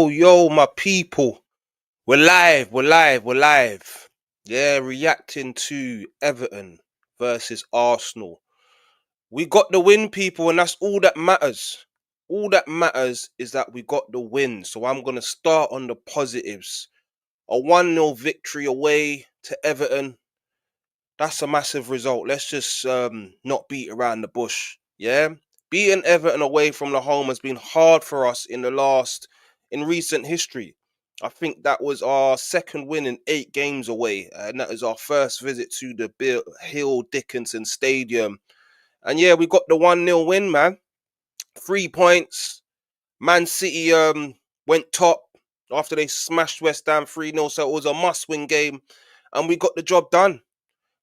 Yo, my people. We're live. Yeah, reacting to Everton versus Arsenal. We got the win, people, and that's all that matters. All that matters is that we got the win. So I'm going to start on the positives. A 1-0 victory away to Everton. That's a massive result. Let's just not beat around the bush. Yeah, beating Everton away from the home has been hard for us in recent history. I think that was our second win in 8 games away, and that is our first visit to the Hill Dickinson Stadium. And yeah, we got the 1-0 win, man. 3 points. Man City went top after they smashed West Ham 3-0, so it was a must-win game, and we got the job done.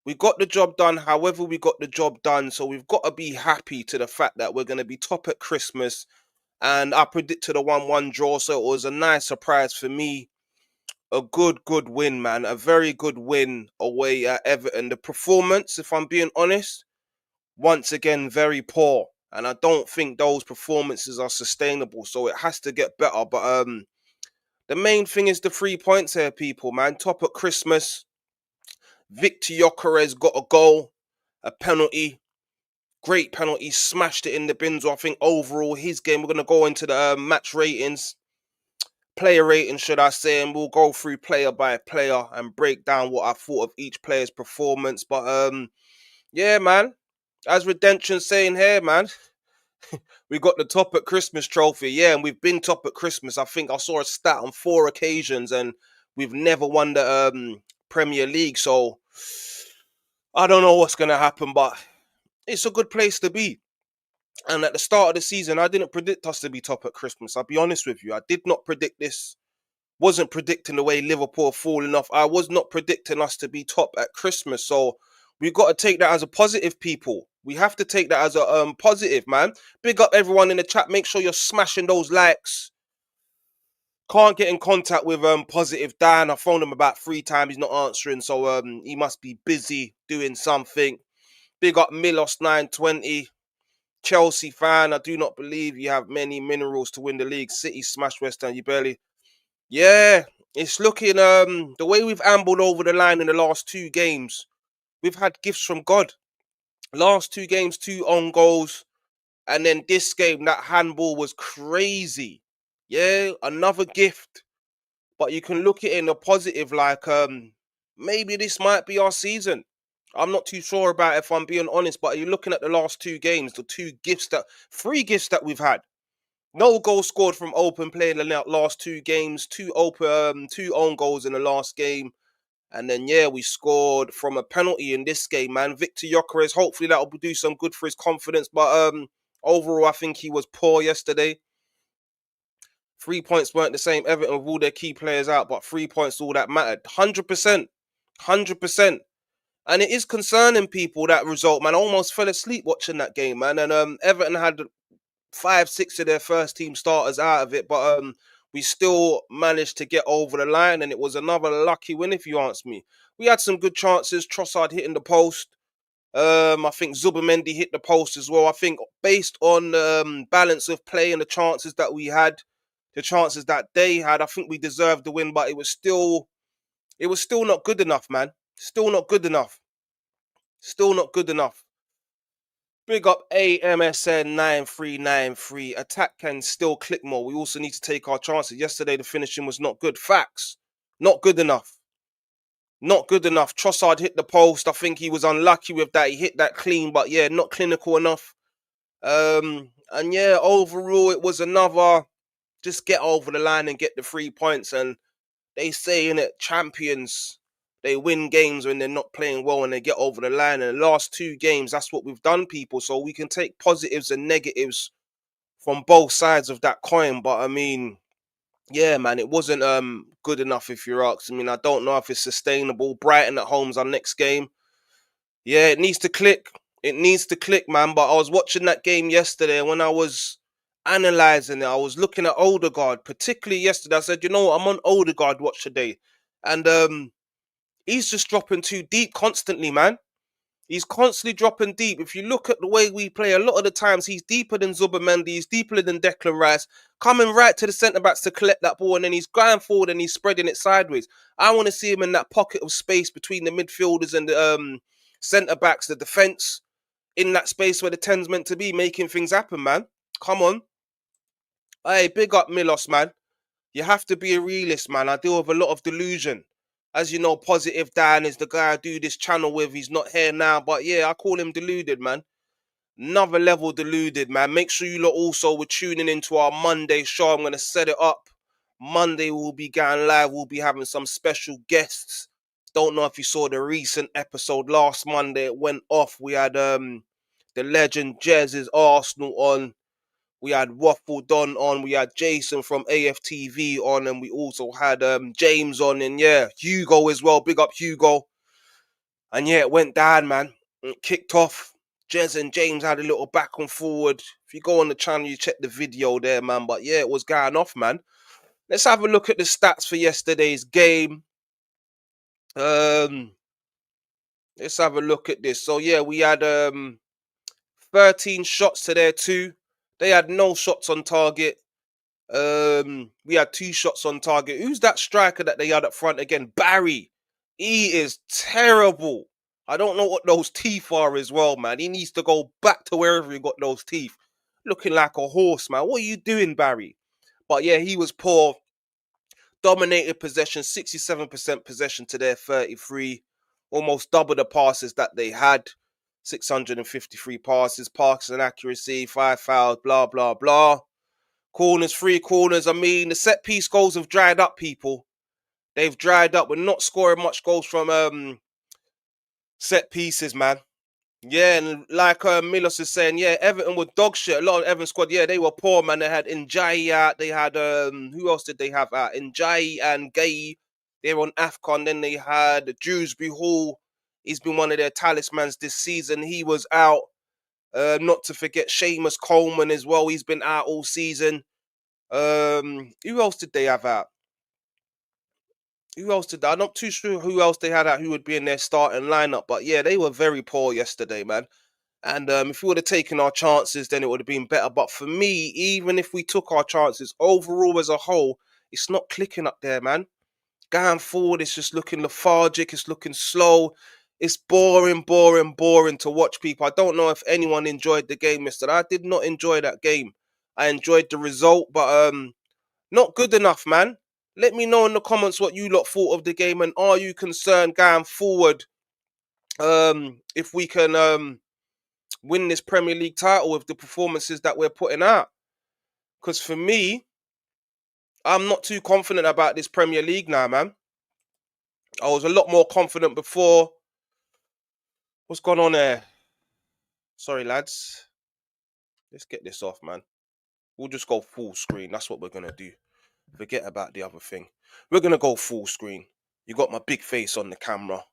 We got the job done, however we got the job done. So we've got to be happy to the fact that we're going to be top at Christmas. And I predicted a 1-1 draw, so it was a nice surprise for me. A good win, man. A very good win away at Everton. The performance, if I'm being honest, once again, very poor. And I don't think those performances are sustainable. So it has to get better. But the main thing is the 3 points here, people, man. Top at Christmas. Victor Gyökeres got a goal, a penalty, great penalty, smashed it in the bins. So I think overall his game, we're going to go into the match ratings, player ratings, should I say, and we'll go through player by player and break down what I thought of each player's performance. But yeah, man, as Redemption's saying here, man, we got the top at Christmas trophy. Yeah, and we've been top at Christmas. I think I saw a stat on 4 occasions, and we've never won the Premier League. So I don't know what's going to happen, but it's a good place to be. And at the start of the season, I didn't predict us to be top at Christmas. I'll be honest with you. I did not predict this. Wasn't predicting the way Liverpool are falling off. I was not predicting us to be top at Christmas. So we've got to take that as a positive, people. We have to take that as a positive, man. Big up everyone in the chat. Make sure you're smashing those likes. Can't get in contact with Positive Dan. I phoned him about 3 times. He's not answering. So he must be busy doing something. Big up Milos920. Chelsea fan, I do not believe you have many minerals to win the league. City smashed West Ham, you barely. Yeah, it's looking, the way we've ambled over the line in the last 2 games, we've had gifts from God. Last 2 games, 2 own goals. And then this game, that handball was crazy. Yeah, another gift. But you can look at it in a positive, like, maybe this might be our season. I'm not too sure about it, if I'm being honest, but you're looking at the last 2 games, the 3 gifts that we've had. No goal scored from open play in the last 2 games, 2 own goals in the last game. And then, yeah, we scored from a penalty in this game, man. Victor Gyökeres, hopefully that will do some good for his confidence. But overall, I think he was poor yesterday. 3 points weren't the same. Everton with all their key players out, but 3 points, all that mattered. 100%. 100%. And it is concerning, people, that result, man. I almost fell asleep watching that game, man. And Everton had 5-6 of their first team starters out of it, but we still managed to get over the line, and it was another lucky win, if you ask me. We had some good chances. Trossard hitting the post. I think Zubimendi hit the post as well. I think based on balance of play and the chances that we had, the chances that they had, I think we deserved the win, but it was still not good enough, man. Still not good enough. Still not good enough. Big up AMSN 9393. Attack can still click more. We also need to take our chances. Yesterday, the finishing was not good. Facts. Not good enough. Not good enough. Trossard hit the post. I think he was unlucky with that. He hit that clean, but yeah, not clinical enough. And yeah, overall, it was another just get over the line and get the 3 points. And they say in it, champions, they win games when they're not playing well and they get over the line. And the last 2 games, that's what we've done, people. So we can take positives and negatives from both sides of that coin. But I mean, yeah, man, it wasn't good enough if you're asking me. I don't know if it's sustainable. Brighton at home's our next game. Yeah, it needs to click. It needs to click, man. But I was watching that game yesterday, and when I was analysing it, I was looking at Odegaard, particularly yesterday. I said, you know what, I'm on Odegaard watch today. And he's just dropping too deep constantly, man. He's constantly dropping deep. If you look at the way we play, a lot of the times he's deeper than Zubermendi, he's deeper than Declan Rice, coming right to the centre-backs to collect that ball, and then he's going forward and he's spreading it sideways. I want to see him in that pocket of space between the midfielders and the centre-backs, the defence, in that space where the 10's meant to be, making things happen, man. Come on. Hey, big up Milos, man. You have to be a realist, man. I deal with a lot of delusion. As you know, Positive Dan is the guy I do this channel with. He's not here now, but yeah, I call him deluded, man. Another level deluded, man. Make sure you lot also were tuning into our Monday show. I'm going to set it up. Monday we'll be going live. We'll be having some special guests. Don't know if you saw the recent episode last Monday. It went off. We had the legend Jez's Arsenal on. We had Waffle Don on, we had Jason from AFTV on, and we also had James on, and yeah, Hugo as well. Big up Hugo. And yeah, it went down, man. It kicked off. Jez and James had a little back and forward. If you go on the channel, you check the video there, man. But yeah, it was going off, man. Let's have a look at the stats for yesterday's game. Let's have a look at this. So yeah, we had 13 shots to their 2. They had no shots on target. We had 2 shots on target. Who's that striker that they had up front again? Barry. He is terrible. I don't know what those teeth are as well, man. He needs to go back to wherever he got those teeth. Looking like a horse, man. What are you doing, Barry? But yeah, he was poor. Dominated possession, 67% possession to their 33. Almost double the passes that they had. 653 passes, passing accuracy, 5 fouls, blah, blah, blah. Corners, 3 corners. I mean, the set piece goals have dried up, people. They've dried up. We're not scoring much goals from set pieces, man. Yeah, and like Milos is saying, yeah, Everton were dog shit. A lot of Everton squad, yeah, they were poor, man. They had Njai out. They had, who else did they have out? Njai and Gay. They were on AFCON. Then they had Dewsbury Hall. He's been one of their talismans this season. He was out. Not to forget Seamus Coleman as well. He's been out all season. Who else did they have out? Who else did that? I'm not too sure who else they had out who would be in their starting lineup. But yeah, they were very poor yesterday, man. And if we would have taken our chances, then it would have been better. But for me, even if we took our chances, overall as a whole, it's not clicking up there, man. Going forward, it's just looking lethargic. It's looking slow. It's boring, boring, boring to watch, people. I don't know if anyone enjoyed the game yesterday. I did not enjoy that game. I enjoyed the result, but not good enough, man. Let me know in the comments what you lot thought of the game, and are you concerned going forward if we can win this Premier League title with the performances that we're putting out? Because for me, I'm not too confident about this Premier League now, man. I was a lot more confident before. What's going on there? Sorry, lads. Let's get this off, man. We'll just go full screen. That's what we're going to do. Forget about the other thing. We're going to go full screen. You got my big face on the camera.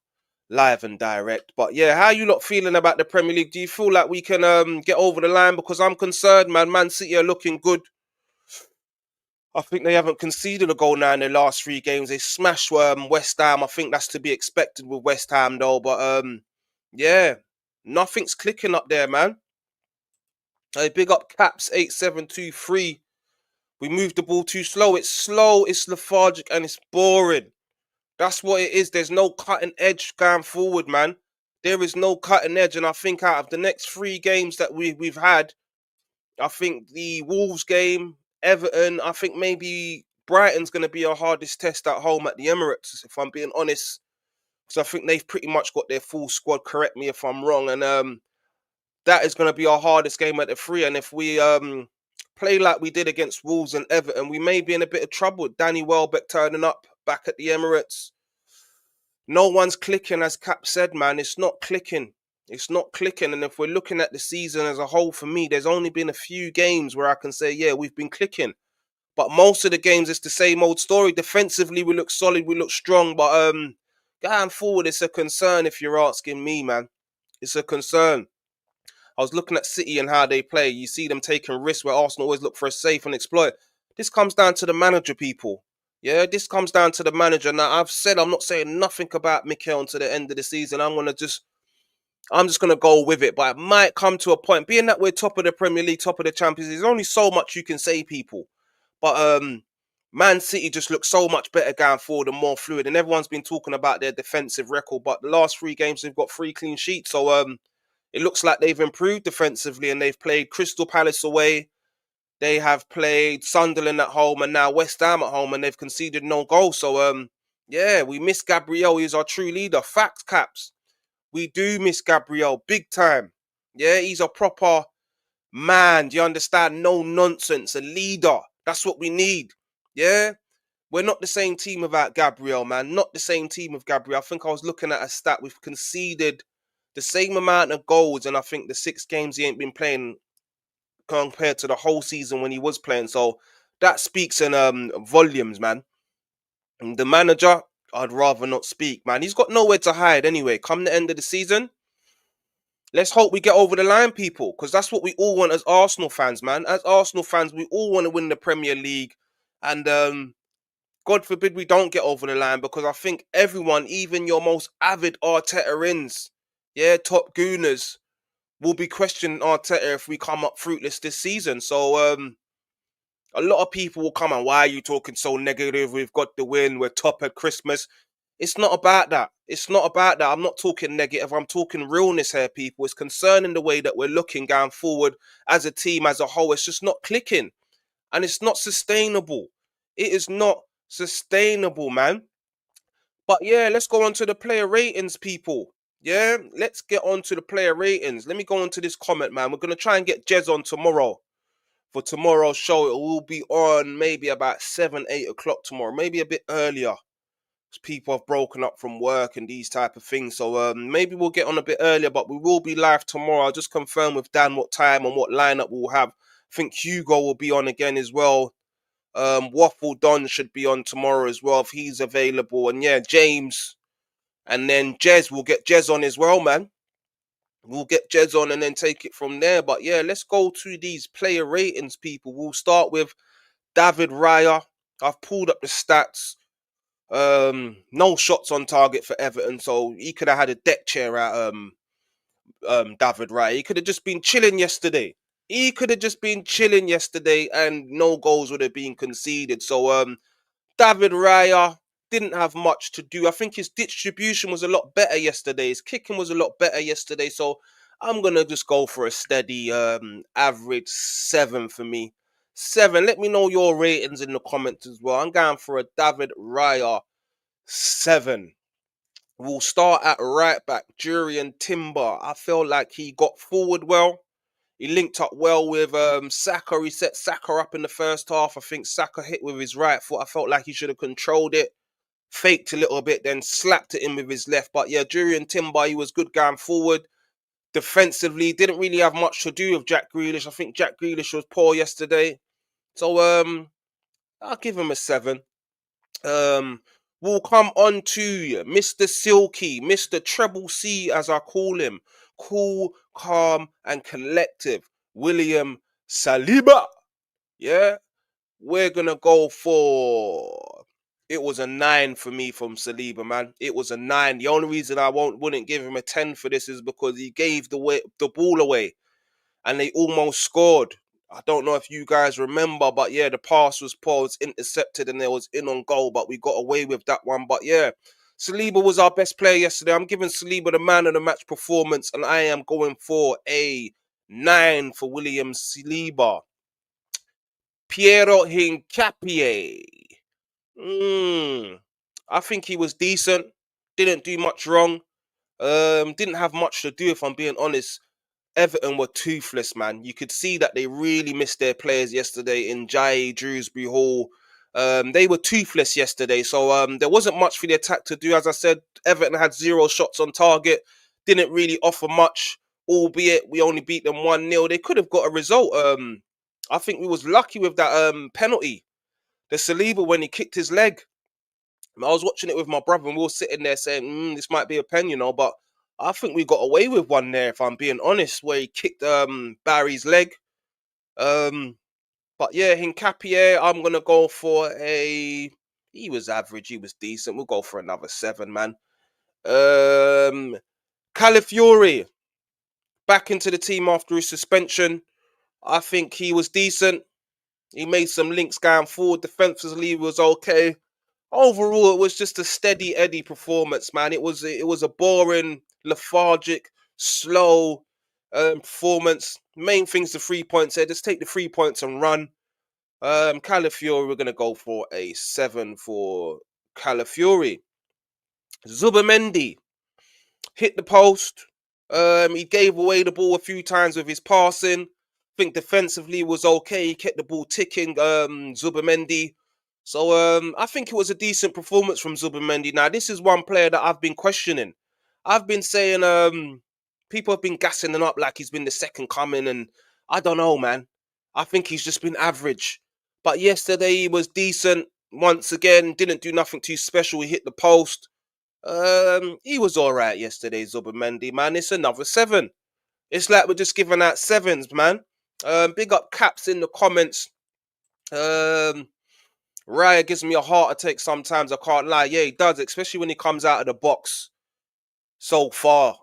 Live and direct. But yeah, how you lot feeling about the Premier League? Do you feel like we can get over the line? Because I'm concerned, man. Man City are looking good. I think they haven't conceded a goal now in their last 3 games. They smashed West Ham. I think that's to be expected with West Ham, though. But yeah, nothing's clicking up there, man. Hey, big up Caps 8723. We move the ball too slow. It's slow, it's lethargic, and it's boring. That's what it is. There's no cutting edge going forward, man. There is no cutting edge, and I think out of the next 3 games that we've had, I think the Wolves game, Everton, I think maybe Brighton's going to be our hardest test at home at the Emirates, if I'm being honest. Because I think they've pretty much got their full squad. Correct me if I'm wrong, and that is going to be our hardest game at the 3. And if we play like we did against Wolves and Everton, we may be in a bit of trouble. Danny Welbeck turning up back at the Emirates. No one's clicking, as Cap said, man. It's not clicking. It's not clicking. And if we're looking at the season as a whole, for me, there's only been a few games where I can say, yeah, we've been clicking. But most of the games, it's the same old story. Defensively, we look solid, we look strong. But going forward, it's a concern if you're asking me, man. It's a concern. I was looking at City and how they play. You see them taking risks where Arsenal always look for a safe and exploit. This comes down to the manager, people. Yeah, this comes down to the manager. Now, I've said I'm not saying nothing about Mikel until the end of the season. I'm just gonna go with it. But it might come to a point, being that we're top of the Premier League, top of the Champions League, there's only so much you can say, people. But Man City just looks so much better going forward and more fluid. And everyone's been talking about their defensive record. But the last 3 games, they've got 3 clean sheets. So it looks like they've improved defensively, and they've played Crystal Palace away. They have played Sunderland at home and now West Ham at home, and they've conceded no goals. So yeah, we miss Gabriel. He's our true leader. Facts, Caps. We do miss Gabriel big time. Yeah, he's a proper man. Do you understand? No nonsense. A leader. That's what we need. Yeah. We're not the same team without Gabriel, man. Not the same team with Gabriel. I think I was looking at a stat. We've conceded the same amount of goals, and I think the 6 games he ain't been playing compared to the whole season when he was playing. So that speaks in volumes, man. And the manager, I'd rather not speak, man. He's got nowhere to hide anyway. Come the end of the season, let's hope we get over the line, people, because that's what we all want as Arsenal fans, man. As Arsenal fans, we all want to win the Premier League, and God forbid we don't get over the line, because I think everyone, even your most avid Arteta-ins, yeah, top gooners, will be questioning Arteta if we come up fruitless this season. So a lot of people will come and, why are you talking so negative? We've got the win. We're top at Christmas. It's not about that. It's not about that. I'm not talking negative. I'm talking realness here, people. It's concerning the way that we're looking going forward as a team, as a whole. It's just not clicking, and it's not sustainable. It is not sustainable, man. But yeah, let's go on to the player ratings, people. Yeah, let's get on to the player ratings. Let me go on to this comment, man. We're going to try and get Jez on tomorrow. For tomorrow's show, it will be on maybe about 7, 8 o'clock tomorrow. Maybe a bit earlier. People have broken up from work and these type of things. So maybe we'll get on a bit earlier, but we will be live tomorrow. I'll just confirm with Dan what time and what lineup we'll have. I think Hugo will be on again as well. Waffle Don should be on tomorrow as well if he's available. And yeah, James. And then Jez, we'll get Jez on as well, man. We'll get Jez on and then take it from there. But yeah, let's go to these player ratings, people. We'll start with David Raya. I've pulled up the stats. No shots on target for Everton, so he could have had a deck chair at David Raya. He could have just been chilling yesterday. He could have just been chilling yesterday, and no goals would have been conceded. So David Raya didn't have much to do. I think his distribution was a lot better yesterday. His kicking was a lot better yesterday. So I'm gonna just go for a steady average 7 for me. 7. Let me know your ratings in the comments as well. I'm going for a David Raya 7. We'll start at right back. Jurien Timber. I feel like he got forward well. He linked up well with Saka. He set Saka up in the first half. I think Saka hit with his right foot. I felt like he should have controlled it. Faked a little bit, then slapped it in with his left. But yeah, Jurien Timber, he was good going forward. Defensively, didn't really have much to do with Jack Grealish. I think Jack Grealish was poor yesterday. So I'll give him a 7. We'll come on to Mr. Silky, Mr. Treble C, as I call him. Cool, calm, and collective. William Saliba. Yeah, we're gonna go for. It was a 9 for me from Saliba, man. It was a 9. The only reason I wouldn't give him a 10 for this is because he gave the ball away, and they almost scored. I don't know if you guys remember, but yeah, the pass was poor, it was intercepted, and there was in on goal, but we got away with that one. But yeah, Saliba was our best player yesterday. I'm giving Saliba the man of the match performance, and I am going for a 9 for William Saliba. Piero Hincapié. I think he was decent. Didn't do much wrong. Didn't have much to do, if I'm being honest. Everton were toothless, man. You could see that they really missed their players yesterday in Jai, Drewsbury Hall. They were toothless yesterday, so there wasn't much for the attack to do. As I said, Everton had 0 shots on target, didn't really offer much, albeit we only beat them 1-0. They could have got a result. I think we was lucky with that penalty. The Saliba when he kicked his leg. I was watching it with my brother and we were sitting there saying, this might be a pen, but I think we got away with one there, if I'm being honest, where he kicked Barry's leg. But yeah, Hincapié, I'm gonna go for a. He was average. He was decent. We'll go for another 7, man. Calafiori back into the team after his suspension. I think he was decent. He made some links going forward. Defensively was okay. Overall, it was just a steady Eddie performance, man. It was a boring, lethargic, slow performance. Main thing's the 3 points there. Just take the 3 points and run. Calafiori, we're gonna go for a 7 for Calafiori. Zubamendi hit the post. He gave away the ball a few times with his passing. I think defensively was okay. He kept the ball ticking. Zubamendi. So I think it was a decent performance from Zubamendi. Now this is one player that I've been questioning. I've been saying people have been gassing him up like he's been the second coming, and I don't know, man. I think he's just been average. But yesterday he was decent. Once again, didn't do nothing too special. He hit the post. He was all right yesterday, Zubamendi, man. It's another 7. It's like we're just giving out 7s, man. Big up Caps in the comments. Raya gives me a heart attack sometimes, I can't lie. Yeah, he does, especially when he comes out of the box so far.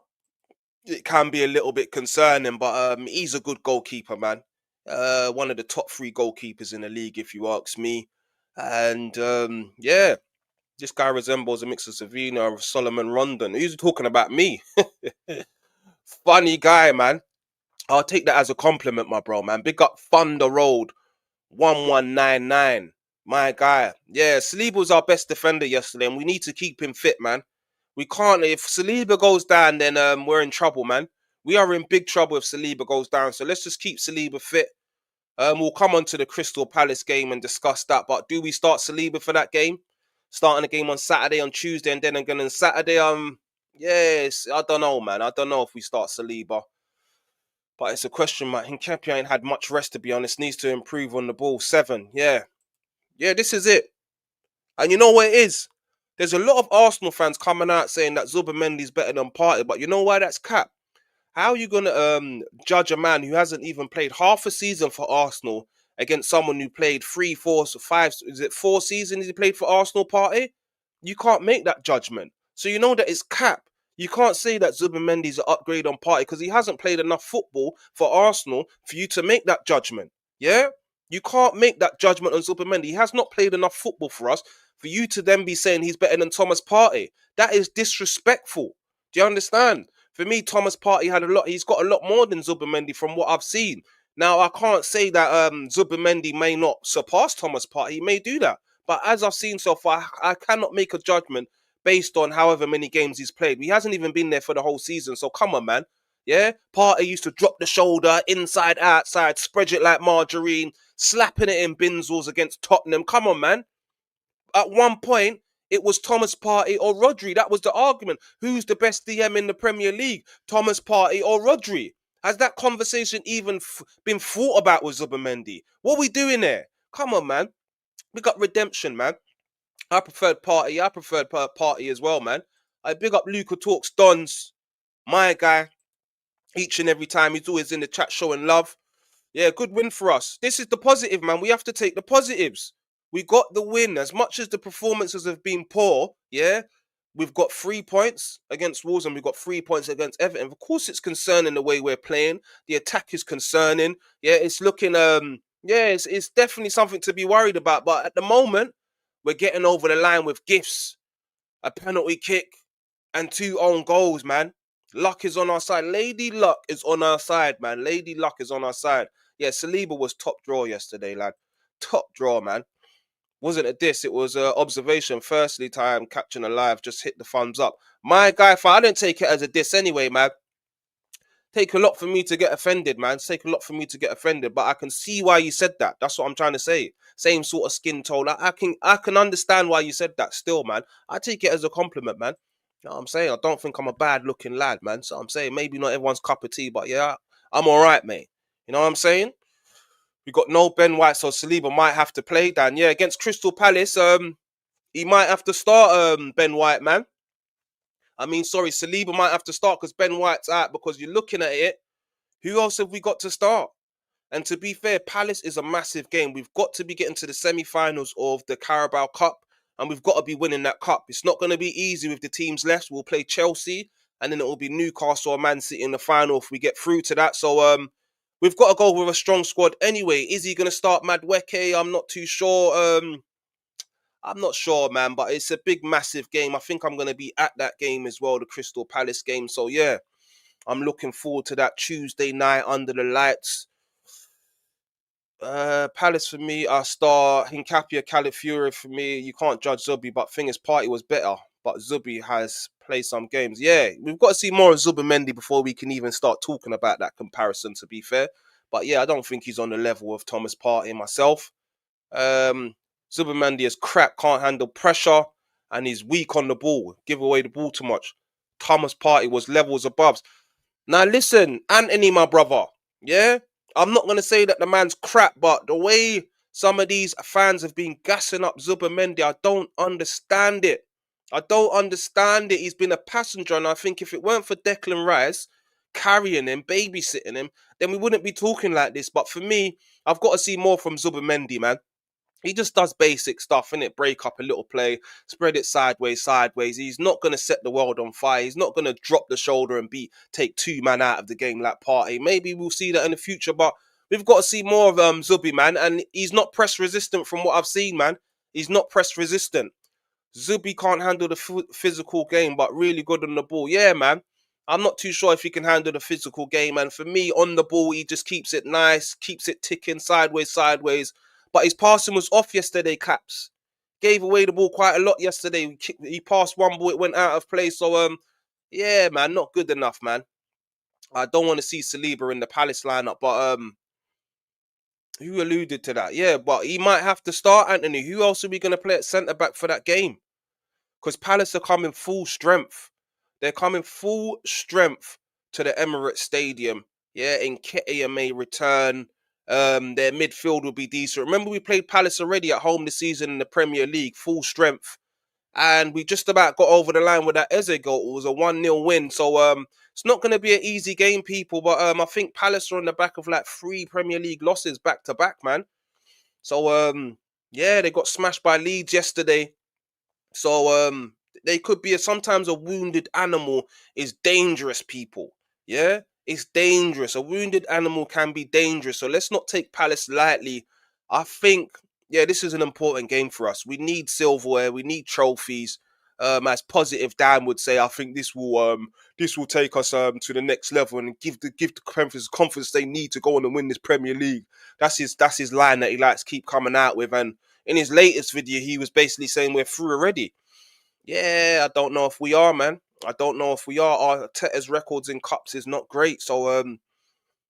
It can be a little bit concerning, but he's a good goalkeeper, man. One of the top 3 goalkeepers in the league, if you ask me. And yeah, this guy resembles a mix of Savina or Solomon Rondon. Who's talking about me? Funny guy, man. I'll take that as a compliment, my bro, man. Big up Thunder Road 1199. My guy. Yeah, Saliba was our best defender yesterday, and we need to keep him fit, man. We can't. If Saliba goes down, then we're in trouble, man. We are in big trouble if Saliba goes down. So let's just keep Saliba fit. We'll come on to the Crystal Palace game and discuss that. But do we start Saliba for that game? Starting the game on Saturday, on Tuesday, and then again on Saturday. Yes, I don't know, man. I don't know if we start Saliba. But it's a question mark. Hincapié ain't had much rest, to be honest. Needs to improve on the ball. 7, yeah. Yeah, this is it. And you know what it is? There's a lot of Arsenal fans coming out saying that Zubamendi's better than Partey, but you know why that's cap? How are you going to judge a man who hasn't even played half a season for Arsenal against someone who played 3, 4, 5, is it 4 seasons he played for Arsenal, Partey? You can't make that judgment. So you know that it's cap. You can't say that Zubamendi's an upgrade on Partey because he hasn't played enough football for Arsenal for you to make that judgment. Yeah? You can't make that judgment on Zubamendi. He has not played enough football for us for you to then be saying he's better than Thomas Partey. That is disrespectful. Do you understand? For me, Thomas Partey he's got a lot more than Zubamendi from what I've seen. Now, I can't say that Zubamendi may not surpass Thomas Partey. He may do that. But as I've seen so far, I cannot make a judgment based on however many games he's played. He hasn't even been there for the whole season. So come on, man. Yeah? Partey used to drop the shoulder, inside, outside, spread it like margarine, slapping it in Binzels against Tottenham. Come on, man. At one point, it was Thomas Partey or Rodri. That was the argument. Who's the best DM in the Premier League? Thomas Partey or Rodri? Has that conversation even been thought about with Zubamendi? What are we doing there? Come on, man. We got redemption, man. I preferred Partey. I preferred Partey as well, man. I big up Luca Talks Dons. My guy. Each and every time he's always in the chat showing love. Yeah, good win for us. This is the positive, man. We have to take the positives. We got the win. As much as the performances have been poor, yeah, we've got 3 points against Wolves and we've got 3 points against Everton. Of course, it's concerning the way we're playing. The attack is concerning. Yeah, it's looking, it's definitely something to be worried about. But at the moment, we're getting over the line with gifts. a penalty kick, and 2 own goals, man. Luck is on our side. Lady Luck is on our side, man. Lady Luck is on our side. Yeah, Saliba was top draw yesterday, lad. Top draw, man. Wasn't a diss, it was a observation. Firstly, time catching alive, just hit the thumbs up. My guy, I didn't take it as a diss anyway, man. Take a lot for me to get offended, man. Take a lot for me to get offended, but I can see why you said that. That's what I'm trying to say. Same sort of skin tone. I can understand why you said that still, man. I take it as a compliment, man. You know what I'm saying? I don't think I'm a bad looking lad, man. So I'm saying maybe not everyone's cup of tea, but yeah, I'm alright, mate. You know what I'm saying? We got no Ben White, so Saliba might have to play, Dan. Yeah, against Crystal Palace, he might have to start Ben White, man. I mean, sorry, Saliba might have to start because Ben White's out, because you're looking at it. Who else have we got to start? And to be fair, Palace is a massive game. We've got to be getting to the semi-finals of the Carabao Cup, and we've got to be winning that cup. It's not going to be easy with the teams left. We'll play Chelsea, and then it will be Newcastle or Man City in the final if we get through to that. So we've got to go with a strong squad anyway. Is he going to start Madueke? I'm not too sure. I'm not sure, man, but it's a big, massive game. I think I'm going to be at that game as well, the Crystal Palace game. So yeah, I'm looking forward to that Tuesday night under the lights. Palace for me, I star Hincapia, Calafiori for me. You can't judge Zubi, but thing is, Party was better. But Zubi has played some games. Yeah, we've got to see more of Zubimendi before we can even start talking about that comparison, to be fair. But yeah, I don't think he's on the level of Thomas Partey myself. Um, Zubimendi is crap, can't handle pressure, and he's weak on the ball. Give away the ball too much. Thomas Partey was levels above. Now listen, Anthony, my brother, yeah? I'm not going to say that the man's crap, but the way some of these fans have been gassing up Zubimendi, I don't understand it. I don't understand it. He's been a passenger, and I think if it weren't for Declan Rice carrying him, babysitting him, then we wouldn't be talking like this. But for me, I've got to see more from Zubimendi, man. He just does basic stuff, innit? Break up a little play, spread it sideways. He's not going to set the world on fire. He's not going to drop the shoulder and take 2 man out of the game like Partey. Maybe we'll see that in the future, but we've got to see more of Zubi, man. And he's not press resistant from what I've seen, man. He's not press resistant. Zubi can't handle the physical game, but really good on the ball. Yeah, man. I'm not too sure if he can handle the physical game. And for me, on the ball, he just keeps it nice, keeps it ticking sideways. But his passing was off yesterday, Caps. Gave away the ball quite a lot yesterday. He passed one ball, it went out of play. So, yeah, man, not good enough, man. I don't want to see Saliba in the Palace lineup, but who alluded to that? Yeah, but he might have to start, Anthony. Who else are we going to play at centre-back for that game? Because Palace are coming full strength. They're coming full strength to the Emirates Stadium. Yeah, Nketiah may return. Their midfield will be decent. Remember, we played Palace already at home this season in the Premier League, full strength. And we just about got over the line with that Eze goal. It was a 1-0 win. So it's not going to be an easy game, people. But I think Palace are on the back of like 3 Premier League losses back to back, man. So yeah, they got smashed by Leeds yesterday. So they could be sometimes a wounded animal is dangerous, people. Yeah, it's dangerous. A wounded animal can be dangerous. So let's not take Palace lightly. I think, yeah, this is an important game for us. We need silverware. We need trophies. As Positive Dan would say, I think this will take us to the next level and give the confidence they need to go on and win this Premier League. That's his line that he likes to keep coming out with. And in his latest video, he was basically saying we're through already. Yeah, I don't know if we are, man. I don't know if we are. Our Arteta's records in cups is not great, so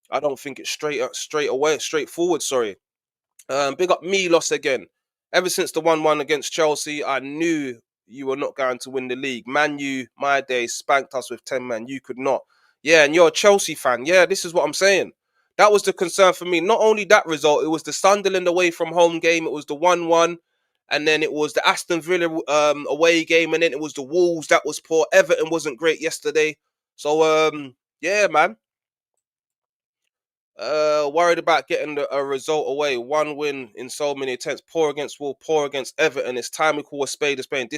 I don't think it's straightforward. Sorry. Big up Milos again. Ever since the 1-1 against Chelsea, I knew you were not going to win the league. Man, you, my day, spanked us with 10 men. You could not. Yeah, and you're a Chelsea fan. Yeah, this is what I'm saying. That was the concern for me. Not only that result, it was the Sunderland away from home game. It was the 1-1. And then it was the Aston Villa away game. And then it was the Wolves that was poor. Everton wasn't great yesterday. So, yeah, man. Worried about getting a result away. 1 win in so many attempts. Poor against Wolves, poor against Everton. It's time we call a spade a spade.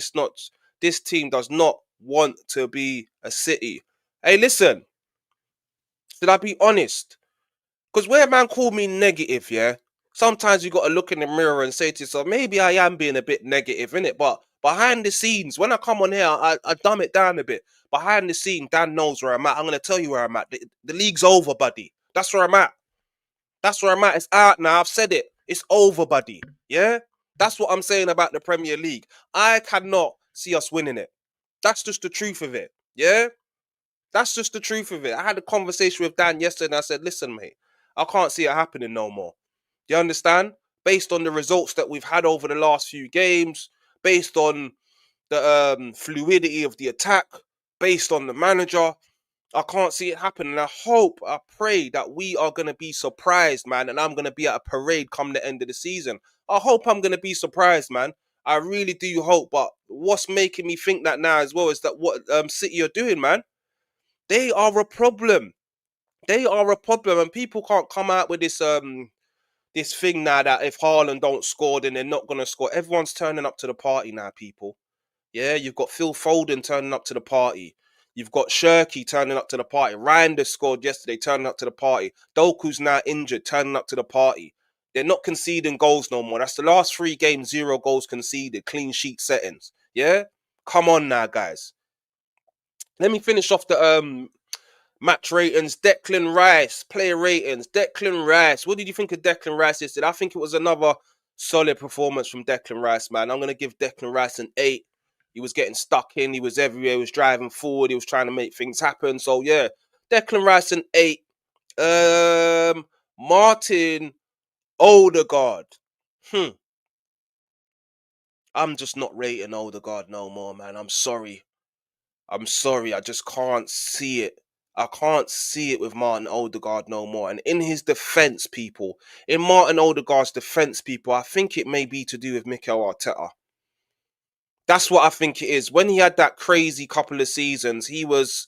This team does not want to be a City. Hey, listen. Should I be honest? Because where a man called me negative, yeah, sometimes you got to look in the mirror and say to yourself, maybe I am being a bit negative, innit? But Behind the scenes, when I come on here, I dumb it down a bit. Behind the scene, Dan knows where I'm at. I'm going to tell you where I'm at. The league's over, buddy. That's where I'm at. That's where I'm at. It's out now. I've said it. It's over, buddy. Yeah? That's what I'm saying about the Premier League. I cannot see us winning it. That's just the truth of it. Yeah? That's just the truth of it. I had a conversation with Dan yesterday and I said, listen, mate, I can't see it happening no more. Do you understand? Based on the results that we've had over the last few games, based on the fluidity of the attack, based on the manager, I can't see it happen. And I pray that we are going to be surprised, man. And I'm going to be at a parade come the end of the season. I hope I'm going to be surprised, man. I really do hope. But what's making me think that now as well is that what City are doing, man. They are a problem. They are a problem. And people can't come out with this thing now that if Haaland don't score, then they're not going to score. Everyone's turning up to the party now, people. Yeah, you've got Phil Foden turning up to the party. You've got Shirky turning up to the party. Reinders scored yesterday, turning up to the party. Doku's now injured, turning up to the party. They're not conceding goals no more. That's the last 3 games, 0 goals conceded, clean sheet settings. Yeah? Come on now, guys. Let me finish off the match ratings. Declan Rice, player ratings. Declan Rice. What did you think of Declan Rice yesterday? I think it was another solid performance from Declan Rice, man. I'm going to give Declan Rice an 8. He was getting stuck in. He was everywhere. He was driving forward. He was trying to make things happen. So, yeah, Declan Rice an 8. Martin Odegaard. I'm just not rating Odegaard no more, man. I'm sorry. I just can't see it. I can't see it with Martin Odegaard no more. And in his defence, people, in Martin Odegaard's defence, people, I think it may be to do with Mikel Arteta. That's what I think it is. When he had that crazy couple of seasons, he was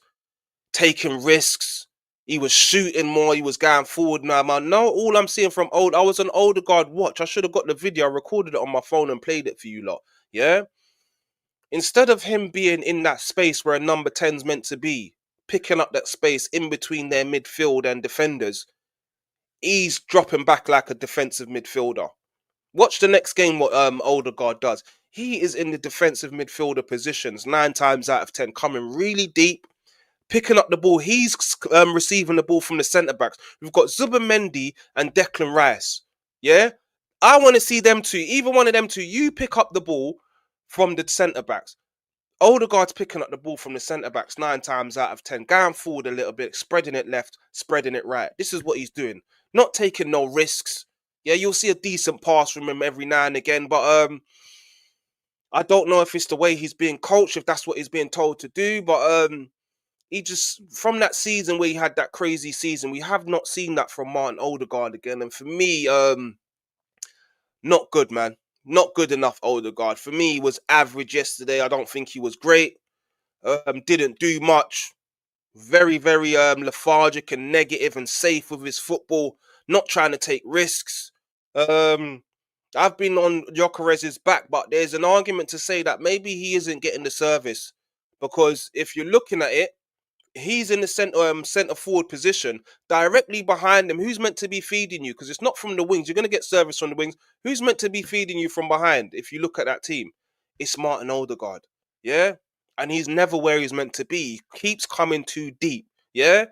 taking risks. He was shooting more. He was going forward now, man. No, all I'm seeing from I was on Odegaard watch. I should have got the video. I recorded it on my phone and played it for you lot. Yeah? Instead of him being in that space where a number 10's meant to be, picking up that space in between their midfield and defenders, he's dropping back like a defensive midfielder. Watch the next game what Odegaard does. He is in the defensive midfielder positions 9 times out of 10, coming really deep, picking up the ball. He's receiving the ball from the centre-backs. We've got Zubimendi and Declan Rice. Yeah? I want to see them two, either one of them two, you pick up the ball from the centre-backs. Odegaard's picking up the ball from the centre-backs 9 times out of 10, going forward a little bit, spreading it left, spreading it right. This is what he's doing. Not taking no risks. Yeah, you'll see a decent pass from him every now and again, but I don't know if it's the way he's being coached, if that's what he's being told to do, but he just, from that season where he had that crazy season, we have not seen that from Martin Odegaard again. And for me, not good, man. Not good enough, Odegaard. For me, he was average yesterday. I don't think he was great. Didn't do much. Very, very lethargic and negative and safe with his football. Not trying to take risks. I've been on Gyökeres's back, but there's an argument to say that maybe he isn't getting the service. Because if you're looking at it, he's in the centre forward position, directly behind him. Who's meant to be feeding you? Because it's not from the wings. You're going to get service from the wings. Who's meant to be feeding you from behind? If you look at that team, it's Martin Odegaard. Yeah, and he's never where he's meant to be. He keeps coming too deep. Yeah,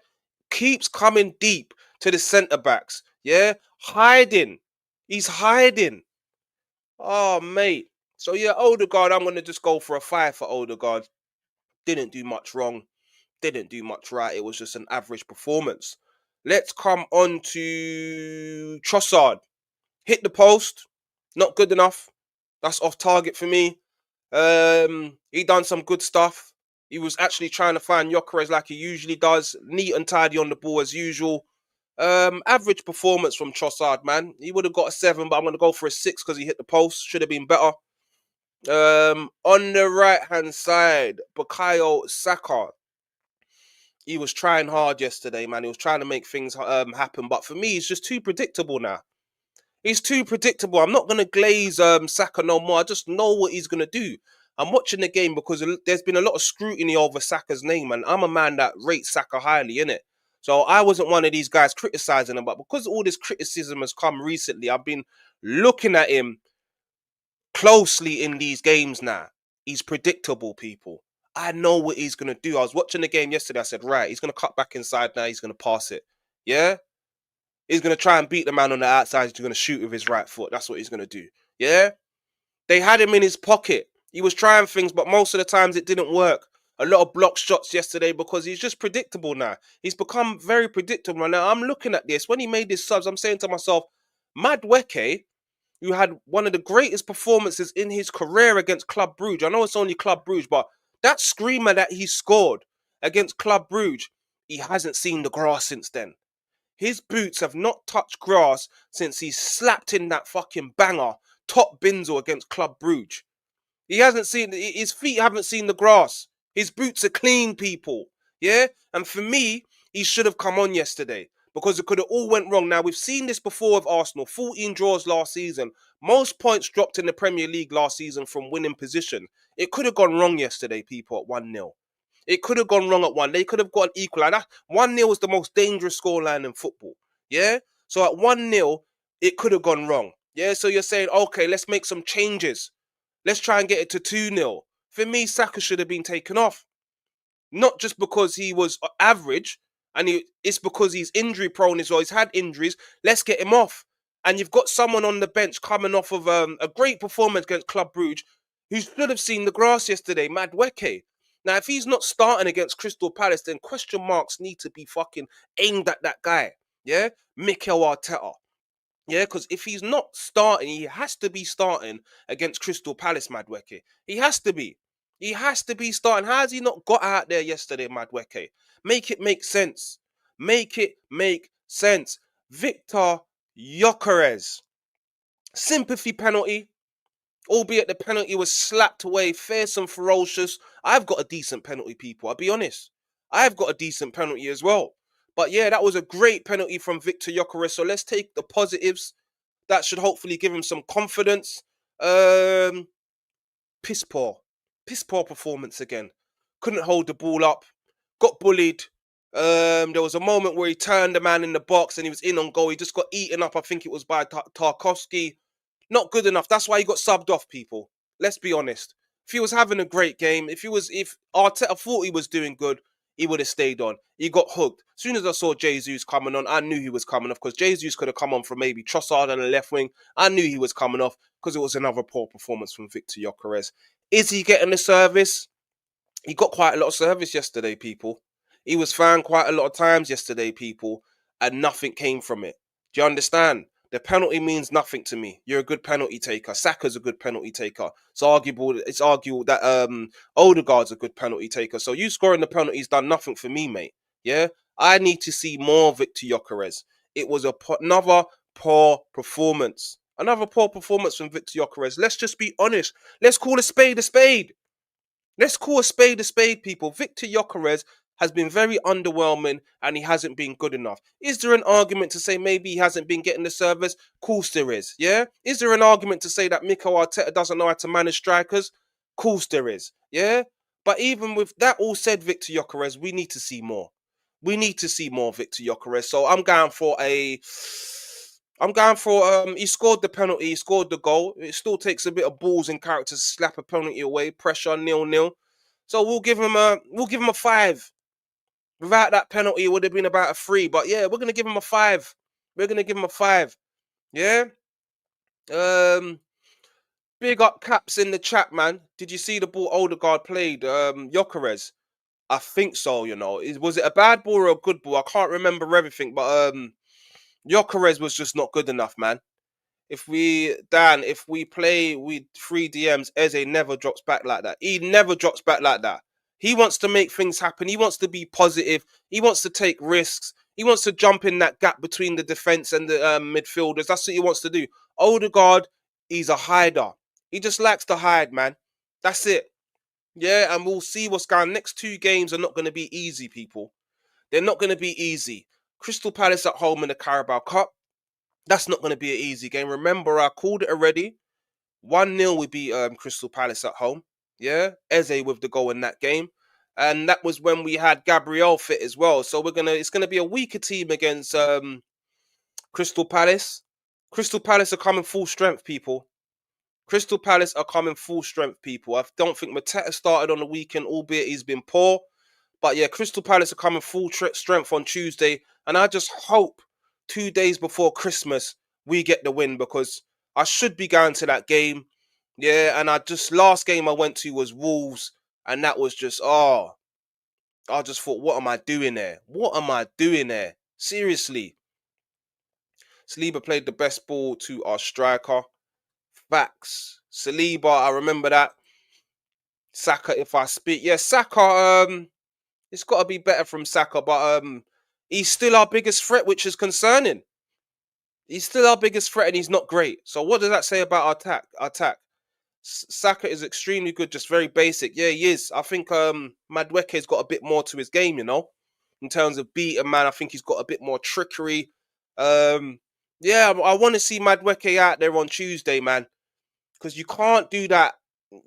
keeps coming deep to the centre backs. Yeah, hiding. He's hiding. Oh, mate. So yeah, Odegaard. I'm going to just go for a 5 for Odegaard. Didn't do much wrong. Didn't do much right. It was just an average performance. Let's come on to Trossard. Hit the post. Not good enough. That's off target for me. He done some good stuff. He was actually trying to find Gyökeres like he usually does. Neat and tidy on the ball as usual. Average performance from Trossard, man. He would have got a 7, but I'm going to go for a 6 because he hit the post. Should have been better. On the right-hand side, Bukayo Saka. He was trying hard yesterday, man. He was trying to make things happen. But for me, he's just too predictable now. He's too predictable. I'm not going to glaze Saka no more. I just know what he's going to do. I'm watching the game because there's been a lot of scrutiny over Saka's name. And I'm a man that rates Saka highly, innit? So I wasn't one of these guys criticising him. But because all this criticism has come recently, I've been looking at him closely in these games now. He's predictable, people. I know what he's going to do. I was watching the game yesterday. I said, right, he's going to cut back inside now. He's going to pass it. Yeah? He's going to try and beat the man on the outside. He's going to shoot with his right foot. That's what he's going to do. Yeah? They had him in his pocket. He was trying things, but most of the times it didn't work. A lot of block shots yesterday because he's just predictable now. He's become very predictable. Now, I'm looking at this. When he made his subs, I'm saying to myself, Madueke, who had one of the greatest performances in his career against Club Brugge. I know it's only Club Brugge, but that screamer that he scored against Club Brugge, he hasn't seen the grass since then. His boots have not touched grass since he slapped in that fucking banger, top Binzel against Club Brugge. He hasn't seen, his feet haven't seen the grass. His boots are clean, people. Yeah? And for me, he should have come on yesterday because it could have all went wrong. Now, we've seen this before with Arsenal. 14 draws last season. Most points dropped in the Premier League last season from winning position. It could have gone wrong yesterday, people, at 1-0. It could have gone wrong at 1. They could have got an equal. And that 1-0 is the most dangerous scoreline in football. Yeah? So at 1-0, it could have gone wrong. Yeah? So you're saying, okay, let's make some changes. Let's try and get it to 2-0. For me, Saka should have been taken off. Not just because he was average, and it's because he's injury prone as well. He's had injuries. Let's get him off. And you've got someone on the bench coming off of a great performance against Club Brugge who should have seen the grass yesterday, Madueke. Now, if he's not starting against Crystal Palace, then question marks need to be fucking aimed at that guy. Yeah? Mikel Arteta. Yeah, because if he's not starting, he has to be starting against Crystal Palace, Madueke. He has to be. He has to be starting. How has he not got out there yesterday, Madueke? Make it make sense. Make it make sense. Victor Gyökeres. Sympathy penalty. Albeit the penalty was slapped away, fierce and ferocious. I've got a decent penalty, people. I'll be honest. I've got a decent penalty as well. But yeah, that was a great penalty from Victor Gyökeres. So let's take the positives. That should hopefully give him some confidence. Piss poor. Piss poor performance again. Couldn't hold the ball up. Got bullied. There was a moment where he turned the man in the box and he was in on goal. He just got eaten up. I think it was by Tarkowski. Not good enough. That's why he got subbed off, people. Let's be honest. If he was having a great game, if Arteta thought he was doing good, he would have stayed on. He got hooked. As soon as I saw Jesus coming on, I knew he was coming off because Jesus could have come on from maybe Trossard on the left wing. I knew he was coming off because it was another poor performance from Victor Gyökeres. Is he getting the service? He got quite a lot of service yesterday, people. He was found quite a lot of times yesterday, people, and nothing came from it. Do you understand? The penalty means nothing to me. You're a good penalty taker. Saka's a good penalty taker. It's arguable that Odegaard's a good penalty taker. So you scoring the penalty's done nothing for me, mate. Yeah? I need to see more Victor Gyökeres. It was another poor performance. Another poor performance from Victor Gyökeres. Let's just be honest. Let's call a spade a spade. Let's call a spade, people. Victor Gyökeres has been very underwhelming and he hasn't been good enough. Is there an argument to say maybe he hasn't been getting the service? Of course there is, yeah? Is there an argument to say that Mikel Arteta doesn't know how to manage strikers? Of course there is, yeah? But even with that all said, Victor Gyökeres, we need to see more. We need to see more Victor Gyökeres. So he scored the penalty, he scored the goal. It still takes a bit of balls and character to slap a penalty away, pressure 0-0. So we'll give him a 5. Without that penalty, it would have been about a 3. But yeah, we're gonna give him a 5. We're gonna give him a 5. Yeah. Big up Caps in the chat, man. Did you see the ball Odegaard played? Gyökeres? I think so. Was it a bad ball or a good ball? I can't remember everything, but Gyökeres was just not good enough, man. If we play with 3 DMs, Eze never drops back like that. He never drops back like that. He wants to make things happen. He wants to be positive. He wants to take risks. He wants to jump in that gap between the defense and the midfielders. That's what he wants to do. Odegaard, he's a hider. He just likes to hide, man. That's it. Yeah, and we'll see what's going on. Next 2 games are not going to be easy, people. They're not going to be easy. Crystal Palace at home in the Carabao Cup. That's not going to be an easy game. Remember, I called it already. 1-0 we beat Crystal Palace at home. Yeah, Eze with the goal in that game. And that was when we had Gabriel fit as well. So it's gonna be a weaker team against Crystal Palace. Crystal Palace are coming full strength, people. Crystal Palace are coming full strength, people. I don't think Mateta started on the weekend, albeit he's been poor. But yeah, Crystal Palace are coming full strength on Tuesday. And I just hope 2 days before Christmas we get the win, because I should be going to that game. Yeah, and last game I went to was Wolves, and that was just, I just thought, what am I doing there? What am I doing there? Seriously. Saliba played the best ball to our striker. Facts. Saliba, I remember that. Saka, if I speak. Yeah, Saka, it's got to be better from Saka, but he's still our biggest threat, which is concerning. He's still our biggest threat and he's not great. So what does that say about our attack? Saka is extremely good, just very basic. Yeah, he is. I think Madueke's got a bit more to his game, in terms of beating man. I think he's got a bit more trickery. Yeah, I want to see Madueke out there on Tuesday, man, because you can't do that.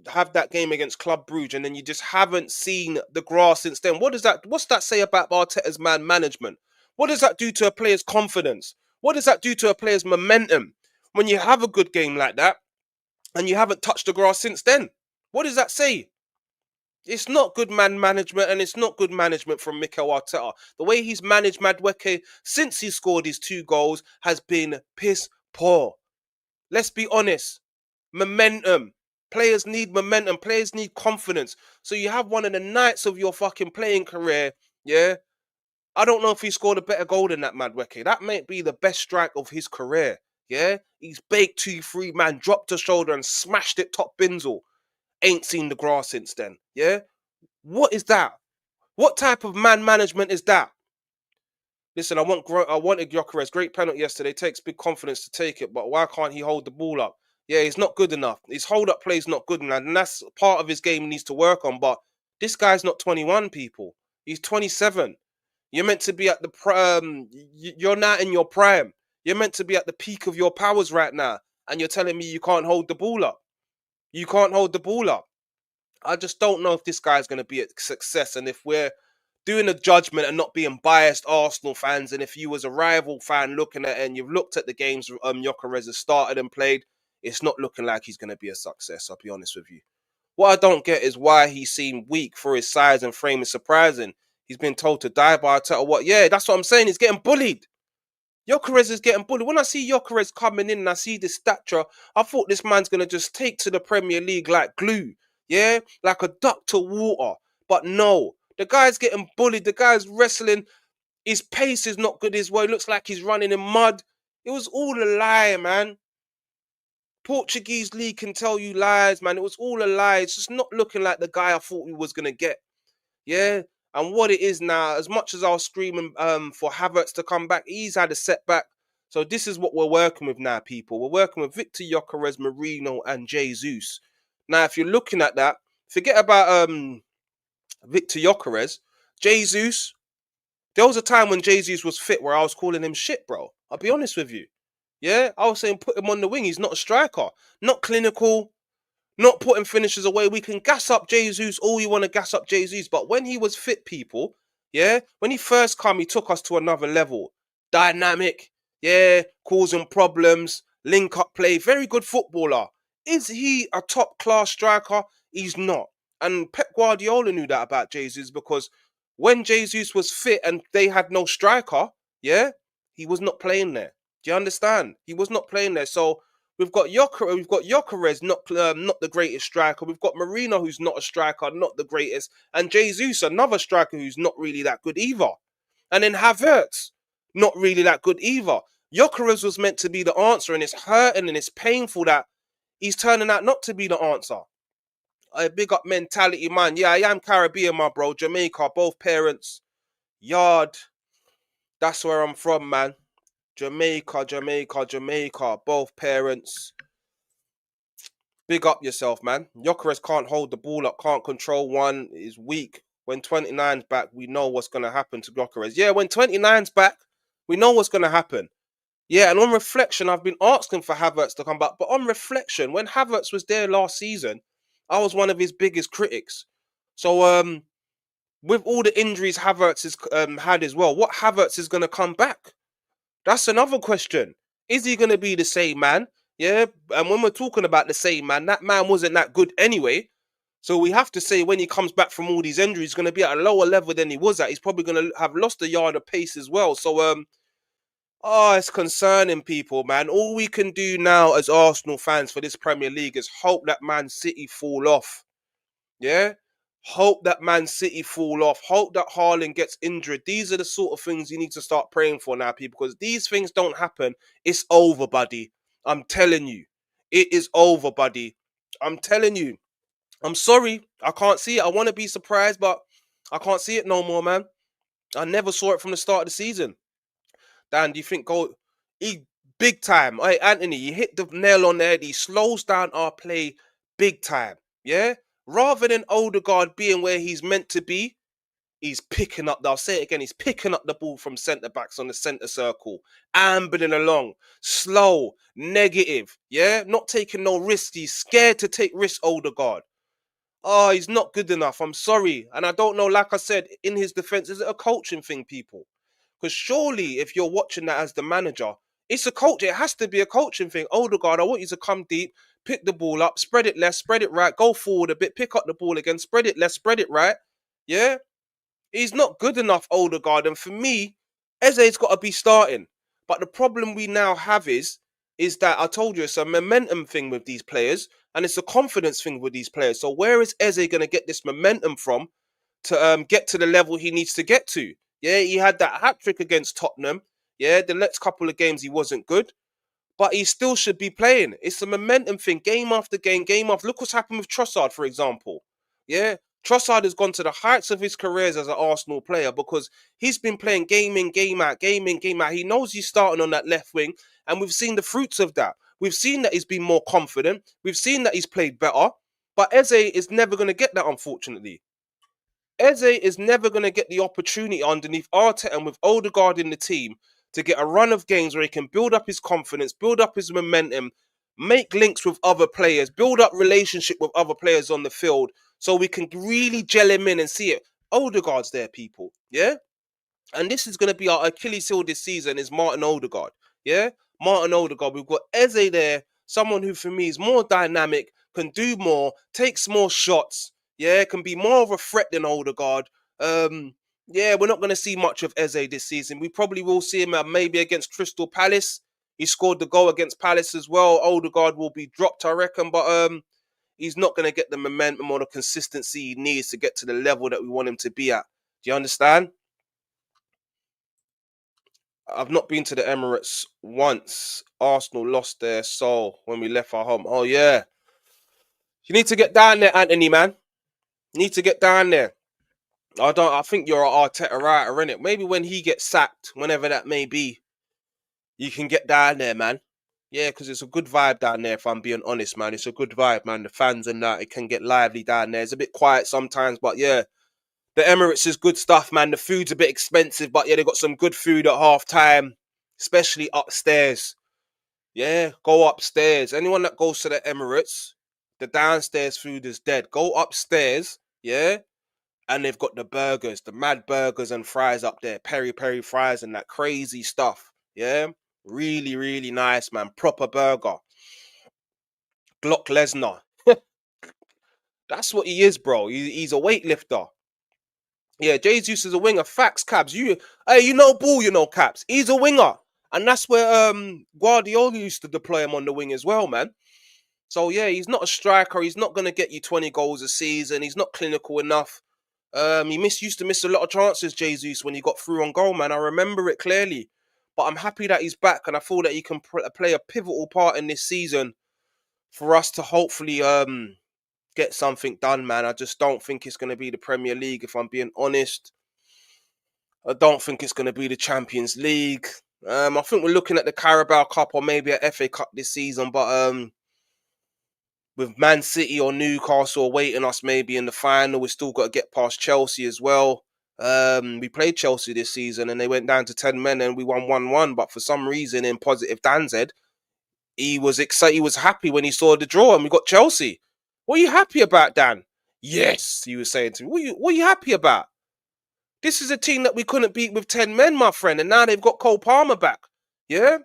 Have that game against Club Brugge, and then you just haven't seen the grass since then. What's that say about Arteta's man management? What does that do to a player's confidence? What does that do to a player's momentum when you have a good game like that and you haven't touched the grass since then? What does that say? It's not good man management, and it's not good management from Mikel Arteta. The way he's managed Madueke since he scored his 2 goals has been piss poor. Let's be honest. Momentum. Players need momentum. Players need confidence. So you have one of the nights of your fucking playing career, yeah? I don't know if he scored a better goal than that, Madueke. That might be the best strike of his career, yeah? He's baked 2-3, man, dropped a shoulder and smashed it top Binzel. Ain't seen the grass since then, yeah? What is that? What type of man management is that? Listen, I wanted Gyökeres. Great penalty yesterday. Takes big confidence to take it, but why can't he hold the ball up? Yeah, he's not good enough. His hold-up play is not good enough, and that's part of his game he needs to work on. But this guy's not 21, people. He's 27. You're meant to be at the you're not in your prime. You're meant to be at the peak of your powers right now, and you're telling me you can't hold the ball up. You can't hold the ball up. I just don't know if this guy's going to be a success, and if we're doing a judgment and not being biased Arsenal fans, and if you was a rival fan looking at it and you've looked at the games Gyökeres has started and played, it's not looking like he's going to be a success, I'll be honest with you. What I don't get is why he seemed weak for his size and frame is surprising. He's been told to die by Arteta. What? Yeah, that's what I'm saying. He's getting bullied. Gyökeres is getting bullied. When I see Gyökeres coming in and I see this stature, I thought this man's going to just take to the Premier League like glue. Yeah? Like a duck to water. But no. The guy's getting bullied. The guy's wrestling. His pace is not good as well. It looks like he's running in mud. It was all a lie, man. Portuguese league can tell you lies, man. It was all a lie. It's just not looking like the guy I thought we was going to get. Yeah? And what it is now, as much as I was screaming for Havertz to come back, he's had a setback. So this is what we're working with now, people. We're working with Victor Gyökeres, Marino, and Jesus. Now, if you're looking at that, forget about Victor Gyökeres. Jesus, there was a time when Jesus was fit where I was calling him shit, bro. I'll be honest with you. Yeah, I was saying put him on the wing. He's not a striker. Not clinical. Not putting finishers away. We can gas up Jesus all you want to gas up Jesus. But when he was fit, people, yeah, when he first come, he took us to another level. Dynamic, yeah, causing problems, link up play, very good footballer. Is he a top class striker? He's not. And Pep Guardiola knew that about Jesus, because when Jesus was fit and they had no striker, yeah, he was not playing there. Do you understand? He was not playing there. So we've got Gyökeres, not the greatest striker. We've got Marino, who's not a striker, not the greatest, and Jesus, another striker who's not really that good either. And then Havertz, not really that good either. Gyökeres was meant to be the answer, and it's hurting and it's painful that he's turning out not to be the answer. A big up mentality, man. Yeah, I am Caribbean, my bro. Jamaica, both parents. Yard. That's where I'm from, man. Jamaica, both parents. Big up yourself, man. Gyökeres can't hold the ball up, can't control one, is weak. When 29's back, we know what's going to happen to Gyökeres. Yeah, when 29's back, we know what's going to happen. Yeah, and on reflection, I've been asking for Havertz to come back. But on reflection, when Havertz was there last season, I was one of his biggest critics. So, with all the injuries Havertz has had as well, what Havertz is going to come back? That's another question. Is he going to be the same man? Yeah, and when we're talking about the same man, that man wasn't that good anyway. So we have to say when he comes back from all these injuries, he's going to be at a lower level than he was at. He's probably going to have lost a yard of pace as well. So oh, it's concerning, people, man. All we can do now as Arsenal fans for this Premier League is hope that Man City fall off. Yeah? Hope that Man City fall off. Hope that Haaland gets injured. These are the sort of things you need to start praying for now, people, because these things don't happen. It's over, buddy. I'm telling you. It is over, buddy. I'm telling you. I'm sorry. I can't see it. I want to be surprised, but I can't see it no more, man. I never saw it from the start of the season. Dan, do you think he big time? Hey, Anthony, you hit the nail on the head. He slows down our play big time. Yeah? Rather than Odegaard being where he's meant to be, he's picking up, I'll say it again, he's picking up the ball from centre backs on the centre circle, ambling along, slow, negative, yeah? Not taking no risks. He's scared to take risks, Odegaard. Oh, he's not good enough. I'm sorry. And I don't know, like I said, in his defense, is it a coaching thing, people? Because surely, if you're watching that as the manager, it's a coach. It has to be a coaching thing. Odegaard, I want you to come deep, pick the ball up, spread it left, spread it right, go forward a bit, pick up the ball again, spread it left, spread it right. Yeah? He's not good enough, Odegaard. And for me, Eze's got to be starting. But the problem we now have is that I told you it's a momentum thing with these players and it's a confidence thing with these players. So where is Eze going to get this momentum from to get to the level he needs to get to? Yeah, he had that hat trick against Tottenham. Yeah, the next couple of games he wasn't good, but he still should be playing. It's a momentum thing, game after game, game after. Look what's happened with Trossard, for example. Yeah, Trossard has gone to the heights of his careers as an Arsenal player because he's been playing game in, game out, game in, game out. He knows he's starting on that left wing, and we've seen the fruits of that. We've seen that he's been more confident. We've seen that he's played better. But Eze is never going to get that, unfortunately. Eze is never going to get the opportunity underneath Arteta and with Odegaard in the team to get a run of games where he can build up his confidence, build up his momentum, make links with other players, build up relationship with other players on the field so we can really gel him in and see it. Odegaard's there, people. Yeah? And this is going to be our Achilles heel this season is Martin Odegaard. Yeah? Martin Odegaard. We've got Eze there, someone who for me is more dynamic, can do more, takes more shots, yeah, can be more of a threat than Odegaard. Yeah, we're not going to see much of Eze this season. We probably will see him maybe against Crystal Palace. He scored the goal against Palace as well. Odegaard will be dropped, I reckon, but he's not going to get the momentum or the consistency he needs to get to the level that we want him to be at. Do you understand? I've not been to the Emirates once. Arsenal lost their soul when we left our home. Oh yeah, you need to get down there, Anthony, man. You need to get down there. I don't. I think you're an Arteta writer, innit? Maybe when he gets sacked, whenever that may be, you can get down there, man. Yeah, because it's a good vibe down there. If I'm being honest, man, it's a good vibe, man. The fans and that, it can get lively down there. It's a bit quiet sometimes, but yeah, the Emirates is good stuff, man. The food's a bit expensive, but yeah, they got some good food at half time, especially upstairs. Yeah, go upstairs. Anyone that goes to the Emirates, the downstairs food is dead. Go upstairs, yeah, and they've got the burgers, the mad burgers and fries up there, peri peri fries and that crazy stuff. Yeah, really, really nice, man. Proper burger. Glock Lesnar. That's what he is, bro. He's a weightlifter. Yeah, Jesus is a winger. Facts, Cabs. Hey, you know Ball, you know Caps. He's a winger. And that's where Guardiola used to deploy him on the wing as well, man. So yeah, he's not a striker. He's not gonna get you 20 goals a season. He's not clinical enough. He used to miss a lot of chances, Jesus, when he got through on goal, man. I remember it clearly. But I'm happy that he's back, and I feel that he can play a pivotal part in this season for us to hopefully get something done, man. I just don't think it's going to be the Premier League, if I'm being honest. I don't think it's going to be the Champions League. I think we're looking at the Carabao Cup or maybe a FA Cup this season, but with Man City or Newcastle awaiting us maybe in the final, we still got to get past Chelsea as well. We played Chelsea this season and they went down to 10 men and we won 1-1. But for some reason, in positive Dan said, he was excited. He was happy when he saw the draw and we got Chelsea. What are you happy about, Dan? Yes, he was saying to me. What are you happy about? This is a team that we couldn't beat with 10 men, my friend. And now they've got Cole Palmer back. Yeah?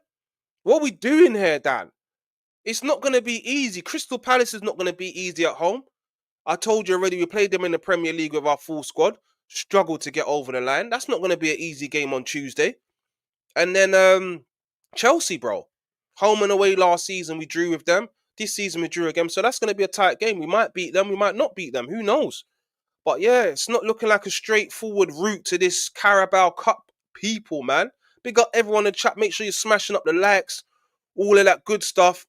What are we doing here, Dan? It's not going to be easy. Crystal Palace is not going to be easy at home. I told you already, we played them in the Premier League with our full squad. Struggled to get over the line. That's not going to be an easy game on Tuesday. And then Chelsea, bro. Home and away last season, we drew with them. This season, we drew again. So that's going to be a tight game. We might beat them. We might not beat them. Who knows? But yeah, it's not looking like a straightforward route to this Carabao Cup, people, man. Big up everyone in the chat. Make sure you're smashing up the likes, all of that good stuff.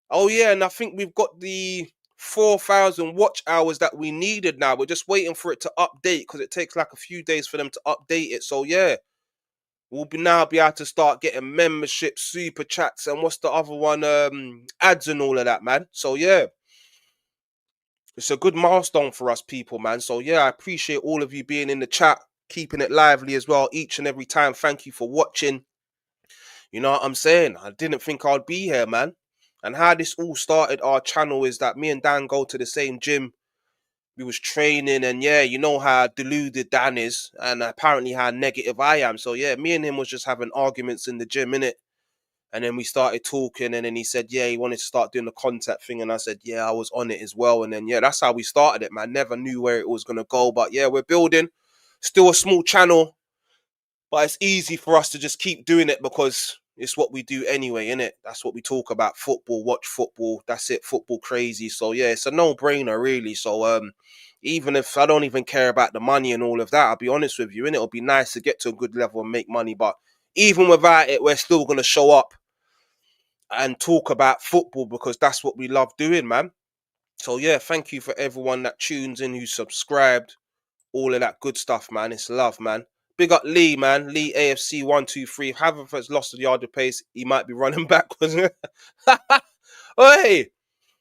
Oh yeah, and I think we've got the 4,000 watch hours that we needed now. We're just waiting for it to update because it takes like a few days for them to update it. So yeah, we'll now be able to start getting memberships, super chats, and what's the other one? Ads and all of that, man. So yeah, it's a good milestone for us people, man. So yeah, I appreciate all of you being in the chat, keeping it lively as well each and every time. Thank you for watching. You know what I'm saying? I didn't think I'd be here, man. And how this all started our channel is that me and Dan go to the same gym. We was training, and yeah, you know how deluded Dan is, and apparently how negative I am. So yeah, me and him was just having arguments in the gym, innit? And then we started talking, and then he said, yeah, he wanted to start doing the contact thing. And I said, yeah, I was on it as well. And then, yeah, that's how we started it, man. Never knew where it was going to go. But yeah, we're building. Still a small channel, but it's easy for us to just keep doing it because it's what we do anyway, innit? That's what we talk about. Football, watch football. That's it. Football crazy. So yeah, it's a no-brainer, really. So even if I don't even care about the money and all of that, I'll be honest with you, innit? It'll be nice to get to a good level and make money. But even without it, we're still going to show up and talk about football because that's what we love doing, man. So yeah, thank you for everyone that tunes in, who subscribed, all of that good stuff, man. It's love, man. Big up Lee, man. Lee AFC 123. If Havertz lost the yard of pace, he might be running backwards. Hey,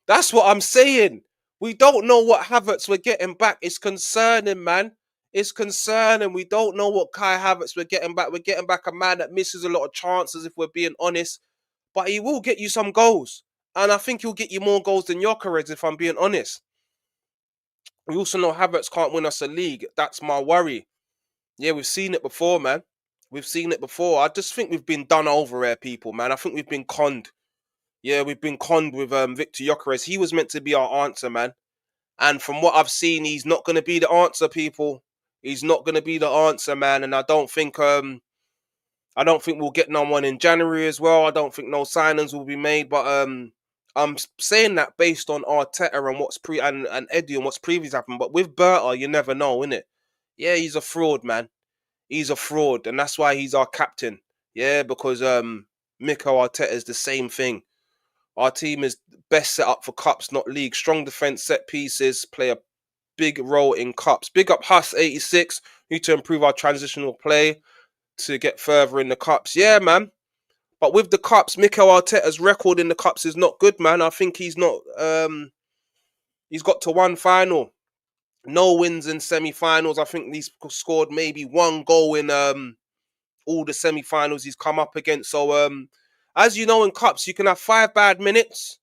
that's what I'm saying. We don't know what Havertz we're getting back. It's concerning, man. It's concerning. We don't know what Kai Havertz we're getting back. We're getting back a man that misses a lot of chances, if we're being honest. But he will get you some goals. And I think he'll get you more goals than Gyökeres, if I'm being honest. We also know Havertz can't win us a league. That's my worry. Yeah, we've seen it before, man. We've seen it before. I just think we've been done over here, people, man. I think we've been conned. Yeah, we've been conned with Victor Gyökeres. He was meant to be our answer, man. And from what I've seen, he's not going to be the answer, people. He's not going to be the answer, man. And I don't think we'll get no one in January as well. I don't think no signings will be made. But I'm saying that based on Arteta and and Eddie and what's previously happened. But with Berta, you never know, innit? Yeah, he's a fraud, man. He's a fraud, and that's why he's our captain. Yeah, because Mikel Arteta is the same thing. Our team is best set up for cups, not league. Strong defense, set pieces play a big role in cups. Big up Huss 86. Need to improve our transitional play to get further in the cups. Yeah, man. But with the cups, Mikel Arteta's record in the cups is not good, man. I think he's not. He's got to one final, no wins in semi-finals. I think he's scored maybe one goal in all the semi-finals he's come up against. So as you know, in cups, you can have 5 bad minutes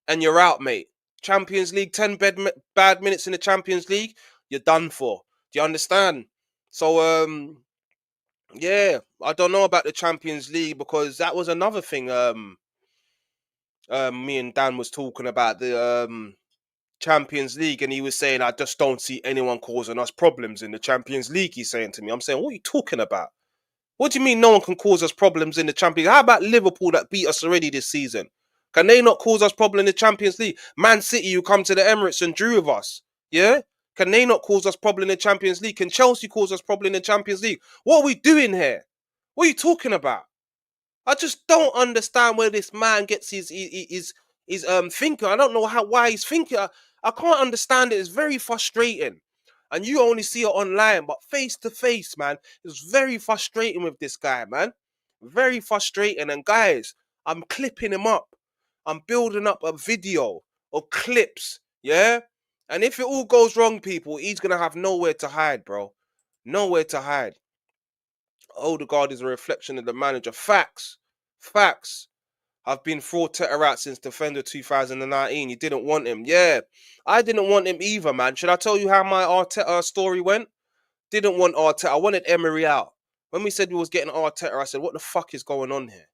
and you're out, mate. Champions League, 10 bad minutes in the Champions League, you're done for. Do you understand? So yeah, I don't know about the Champions League because that was another thing me and Dan was talking about, the Champions League, and he was saying, I just don't see anyone causing us problems in the Champions League, he's saying to me. I'm saying, what are you talking about? What do you mean no one can cause us problems in the Champions League? How about Liverpool that beat us already this season? Can they not cause us problems in the Champions League? Man City, who come to the Emirates and drew with us, yeah? Can they not cause us problem in the Champions League? Can Chelsea cause us problem in the Champions League? What are we doing here? What are you talking about? I just don't understand where this man gets his thinking. I don't know why he's thinking. I can't understand it. It's very frustrating. And you only see it online, but face to face, man, it's very frustrating with this guy, man. Very frustrating. And guys, I'm clipping him up. I'm building up a video of clips, yeah? And if it all goes wrong, people, he's gonna have nowhere to hide, bro. Nowhere to hide. Odegaard is a reflection of the manager. Facts. Facts. I've been fraud Teta out since Defender 2019. You didn't want him. Yeah. I didn't want him either, man. Should I tell you how my Arteta story went? Didn't want Arteta. I wanted Emery out. When we said we was getting Arteta, I said, what the fuck is going on here?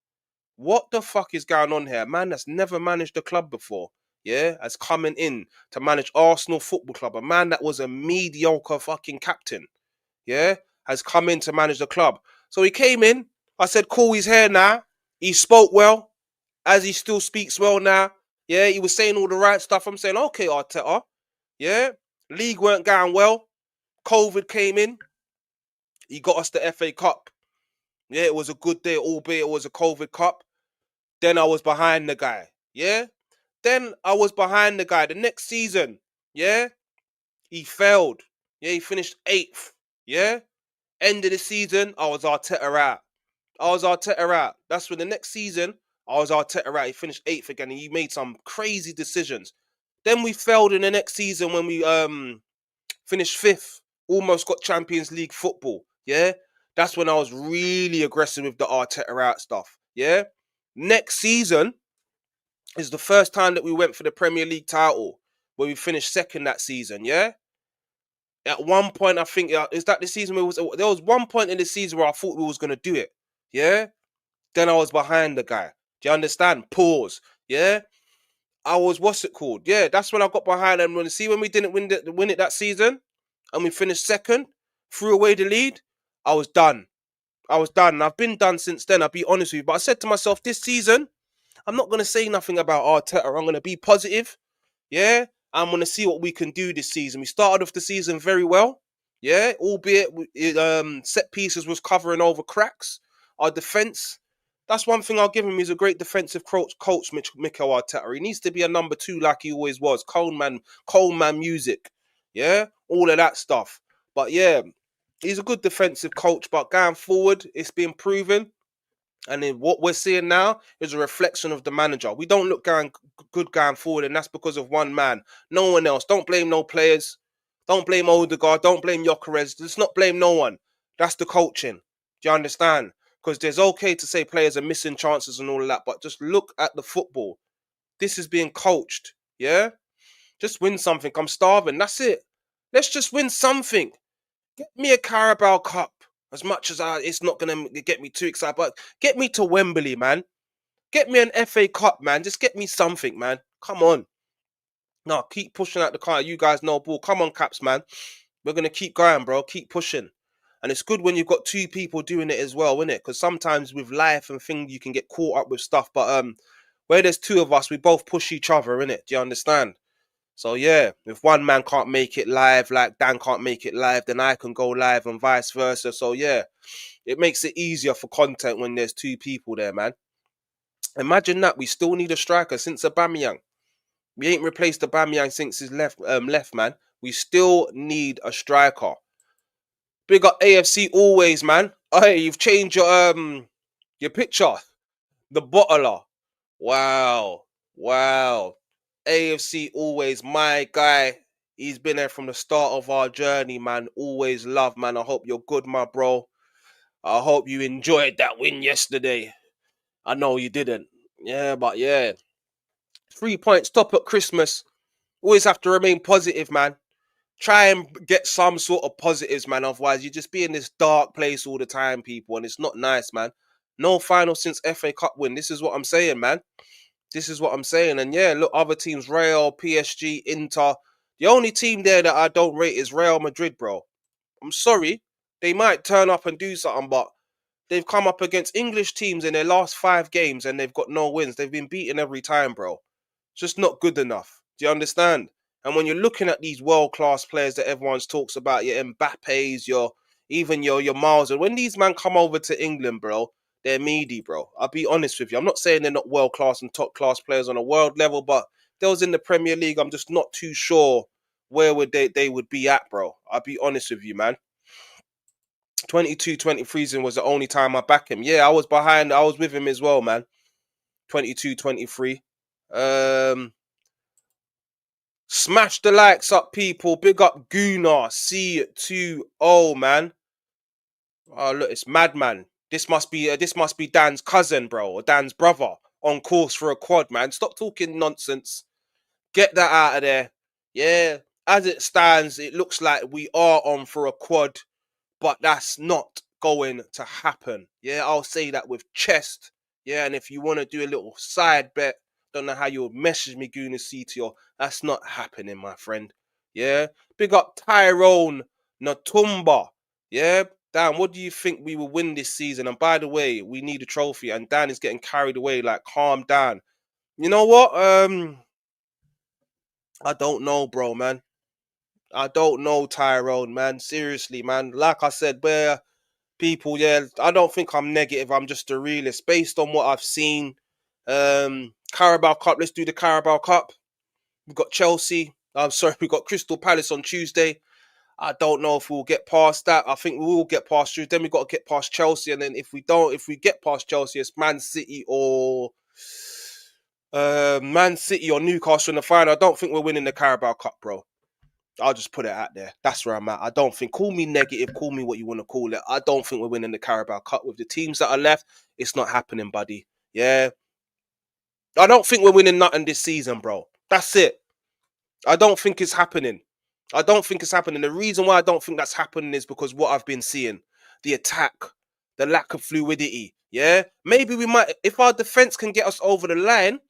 What the fuck is going on here? Man that's never managed a club before, yeah, has coming in to manage Arsenal Football Club. A man that was a mediocre fucking captain, yeah, has come in to manage the club. So he came in. I said, cool, he's here now. He spoke well, as he still speaks well now. Yeah, he was saying all the right stuff. I'm saying, okay, Arteta. Yeah, league weren't going well. COVID came in. He got us the FA Cup. Yeah, it was a good day, albeit it was a COVID Cup. Then I was behind the guy. Yeah. Then I was behind the guy. The next season, yeah, he failed. Yeah, he finished 8th. Yeah. End of the season, I was Arteta out. That's when the next season, I was Arteta out. He finished 8th again and he made some crazy decisions. Then we failed in the next season when we finished 5th. Almost got Champions League football. Yeah. That's when I was really aggressive with the Arteta out stuff. Yeah. Next season is the first time that we went for the Premier League title, where we finished second that season. Yeah. At one point, I think is that the season where there was one point in the season where I thought we was gonna do it. Yeah. Then I was behind the guy. Do you understand? Pause. Yeah. I was what's it called? Yeah. That's when I got behind them. When we didn't win it that season, and we finished second, threw away the lead. I was done. And I've been done since then. I'll be honest with you. But I said to myself, this season, I'm not gonna say nothing about Arteta. I'm gonna be positive. Yeah, I'm going to see what we can do this season. We started off the season very well. Yeah, albeit set pieces was covering over cracks. Our defence, that's one thing I'll give him. He's a great defensive coach, Mikel Arteta. He needs to be a number 2 like he always was. Coleman music. Yeah, all of that stuff. But yeah, he's a good defensive coach. But going forward, it's been proven. And then what we're seeing now is a reflection of the manager. We don't look good going forward, and that's because of one man. No one else. Don't blame no players. Don't blame Odegaard. Don't blame Gyökeres. Let's not blame no one. That's the coaching. Do you understand? Because there's okay to say players are missing chances and all of that, but just look at the football. This is being coached. Yeah? Just win something. I'm starving. That's it. Let's just win something. Get me a Carabao Cup. As much as it's not going to get me too excited, but get me to Wembley, man. Get me an FA Cup, man. Just get me something, man. Come on. No, keep pushing out the car. You guys know ball. Come on, Caps, man. We're going to keep going, bro. Keep pushing. And it's good when you've got 2 people doing it as well, isn't it? Because sometimes with life and things, you can get caught up with stuff. But where there's 2 of us, we both push each other, innit? Do you understand? So yeah, if one man can't make it live, like Dan can't make it live, then I can go live and vice versa. So yeah, it makes it easier for content when there's 2 people there, man. Imagine that. We still need a striker since Aubameyang. We ain't replaced Aubameyang since his left, man. We still need a striker. Big up AFC always, man. Hey, you've changed your picture. The bottler. Wow. AFC always, my guy. He's been there from the start of our journey, man. Always love, man. I hope you're good, my bro. I hope you enjoyed that win yesterday. I know you didn't. Yeah, but yeah. 3 points top at Christmas. Always have to remain positive, man. Try and get some sort of positives, man. Otherwise, you just be in this dark place all the time, people. And it's not nice, man. No final since FA Cup win. This is what I'm saying, man. This is what I'm saying. And yeah, look, other teams, Real, PSG, Inter. The only team there that I don't rate is Real Madrid, bro. I'm sorry. They might turn up and do something, but they've come up against English teams in their last 5 games and they've got no wins. They've been beaten every time, bro. It's just not good enough. Do you understand? And when you're looking at these world-class players that everyone talks about, your Mbappes, your Miles, and when these men come over to England, bro, they're meaty, bro. I'll be honest with you. I'm not saying they're not world-class and top-class players on a world level, but if they was in the Premier League, I'm just not too sure where would they would be at, bro. I'll be honest with you, man. 22-23 was the only time I back him. Yeah, I was with him as well, man. 22-23. Smash the likes up, people. Big up Gunnar C20, man. Oh, look, it's Madman. This must be Dan's cousin, bro, or Dan's brother on course for a quad, man. Stop talking nonsense. Get that out of there. Yeah, as it stands, it looks like we are on for a quad, but that's not going to happen. Yeah, I'll say that with chest. Yeah, and if you want to do a little side bet, don't know how you'll message me, Guna CTO. That's not happening, my friend. Yeah, big up Tyrone Natumba. Yeah, Dan, what do you think we will win this season? And by the way, we need a trophy. And Dan is getting carried away. Like, calm down. You know what? I don't know, bro, man. I don't know, Tyrone, man. Seriously, man. Like I said, where people, yeah, I don't think I'm negative. I'm just a realist. Based on what I've seen, Carabao Cup. Let's do the Carabao Cup. We've got Chelsea. I'm sorry, we've got Crystal Palace on Tuesday. I don't know if we'll get past that. I think we will get past Tuesday. Then we've got to get past Chelsea. And then if we don't, if we get past Chelsea, it's Man City or Newcastle in the final. I don't think we're winning the Carabao Cup, bro. I'll just put it out there. That's where I'm at. I don't think, call me negative, call me what you want to call it. I don't think we're winning the Carabao Cup with the teams that are left. It's not happening, buddy. Yeah. I don't think we're winning nothing this season, bro. That's it. I don't think it's happening. I don't think it's happening. The reason why I don't think that's happening is because what I've been seeing, the attack, the lack of fluidity. Yeah. Maybe we might, if our defense can get us over the line,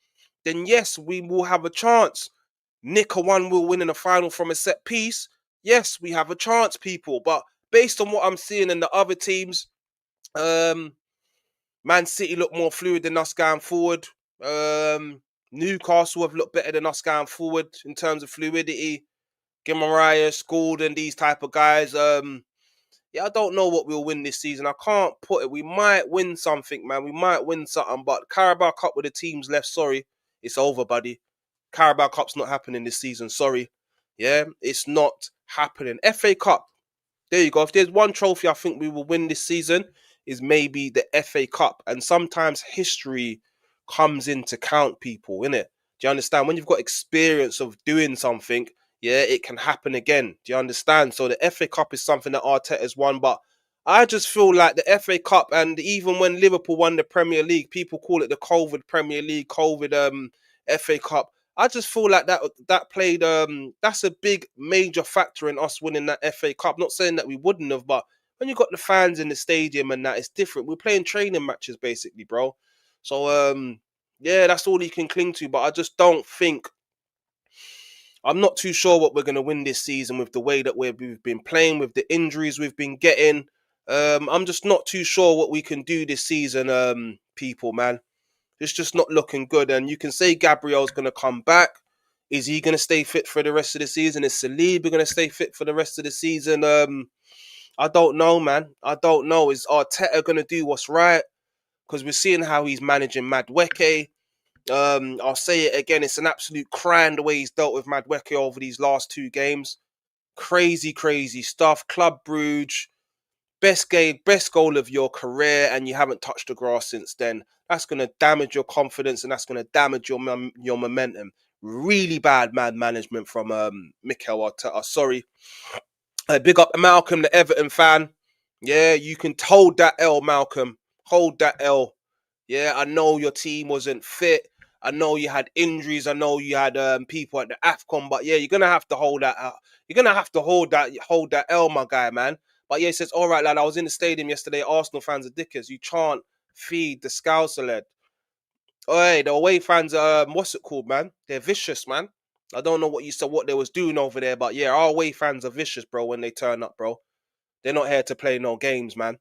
then yes, we will have a chance. Nick a one will win in the final from a set piece. Yes, we have a chance, people. But based on what I'm seeing in the other teams, um, Man City look more fluid than us going forward. Newcastle have looked better than us going forward in terms of fluidity. Guimaraes, Gordon, these type of guys. Yeah, I don't know what we'll win this season. I can't put it. We might win something, man. We might win something. But Carabao Cup with the teams left, sorry, it's over, buddy. Carabao Cup's not happening this season. Sorry. Yeah, it's not happening. FA Cup. There you go. If there's one trophy I think we will win this season, is maybe the FA Cup. And sometimes history comes into count, people, innit? Do you understand? When you've got experience of doing something, yeah, it can happen again. Do you understand? So the FA Cup is something that Arteta's won, but I just feel like the FA Cup, and even when Liverpool won the Premier League, people call it the COVID Premier League, COVID FA Cup. I just feel like that played that's a big major factor in us winning that FA Cup. Not saying that we wouldn't have, but when you got the fans in the stadium and that, it's different. We're playing training matches basically, bro. So yeah, that's all you can cling to. But I just don't think, I'm not too sure what we're gonna win this season with the way that we've been playing, with the injuries we've been getting. I'm just not too sure what we can do this season, people, man. It's just not looking good. And you can say Gabriel's going to come back. Is he going to stay fit for the rest of the season? Is Saliba going to stay fit for the rest of the season? I don't know, man. I don't know. Is Arteta going to do what's right? Because we're seeing how he's managing Madueke. I'll say it again. It's an absolute crime the way he's dealt with Madueke over these last two games. Crazy, crazy stuff. Club Brugge. Best game, best goal of your career, and you haven't touched the grass since then. That's going to damage your confidence, and that's going to damage your momentum. Really bad man management from Mikel Arteta. Sorry. Big up Malcolm, the Everton fan. Yeah, you can hold that L, Malcolm. Hold that L. Yeah, I know your team wasn't fit. I know you had injuries. I know you had people at the AFCON, but yeah, you're gonna have to hold that. You're gonna have to hold that L, my guy, man. But yeah, he says, all right, lad. I was in the stadium yesterday. Arsenal fans are dickers. You can't feed the Scouser, lad. Oi, the away fans, what's it called, man? They're vicious, man. I don't know what you said, what they was doing over there, but yeah, our away fans are vicious, bro. When they turn up, bro, they're not here to play no games, man.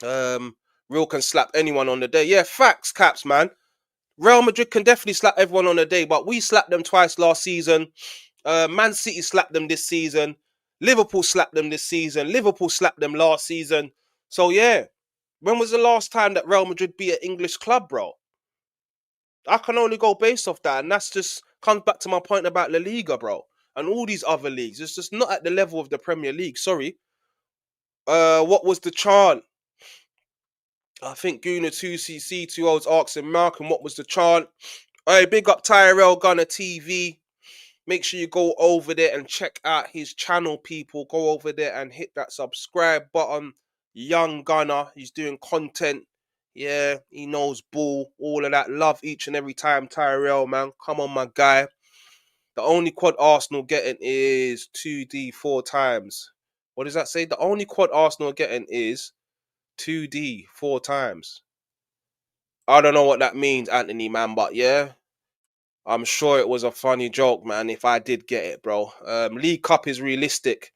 Um, Real can slap anyone on the day. Yeah, facts, caps, man. Real Madrid can definitely slap everyone on the day, but we slapped them twice last season. Man City slapped them this season. Liverpool slapped them this season. Liverpool slapped them last season. So yeah, when was the last time that Real Madrid beat an English club, bro? I can only go based off that, and that's just comes back to my point about La Liga, bro, and all these other leagues. It's just not at the level of the Premier League. Sorry. What was the chant? I think Guna2CC2 was asking Malcolm what was the chant. Hey, big up Tyrell Gunner TV. Make sure you go over there and check out his channel, people. Go over there and hit that subscribe button. Young Gunner, he's doing content. Yeah, he knows ball, all of that. Love each and every time, Tyrell, man. Come on, my guy. The only quad Arsenal getting is 2D 4 times. What does that say? The only quad Arsenal getting is 2D 4 times. I don't know what that means, Anthony, man, but yeah, I'm sure it was a funny joke, man, if I did get it, bro. League Cup is realistic.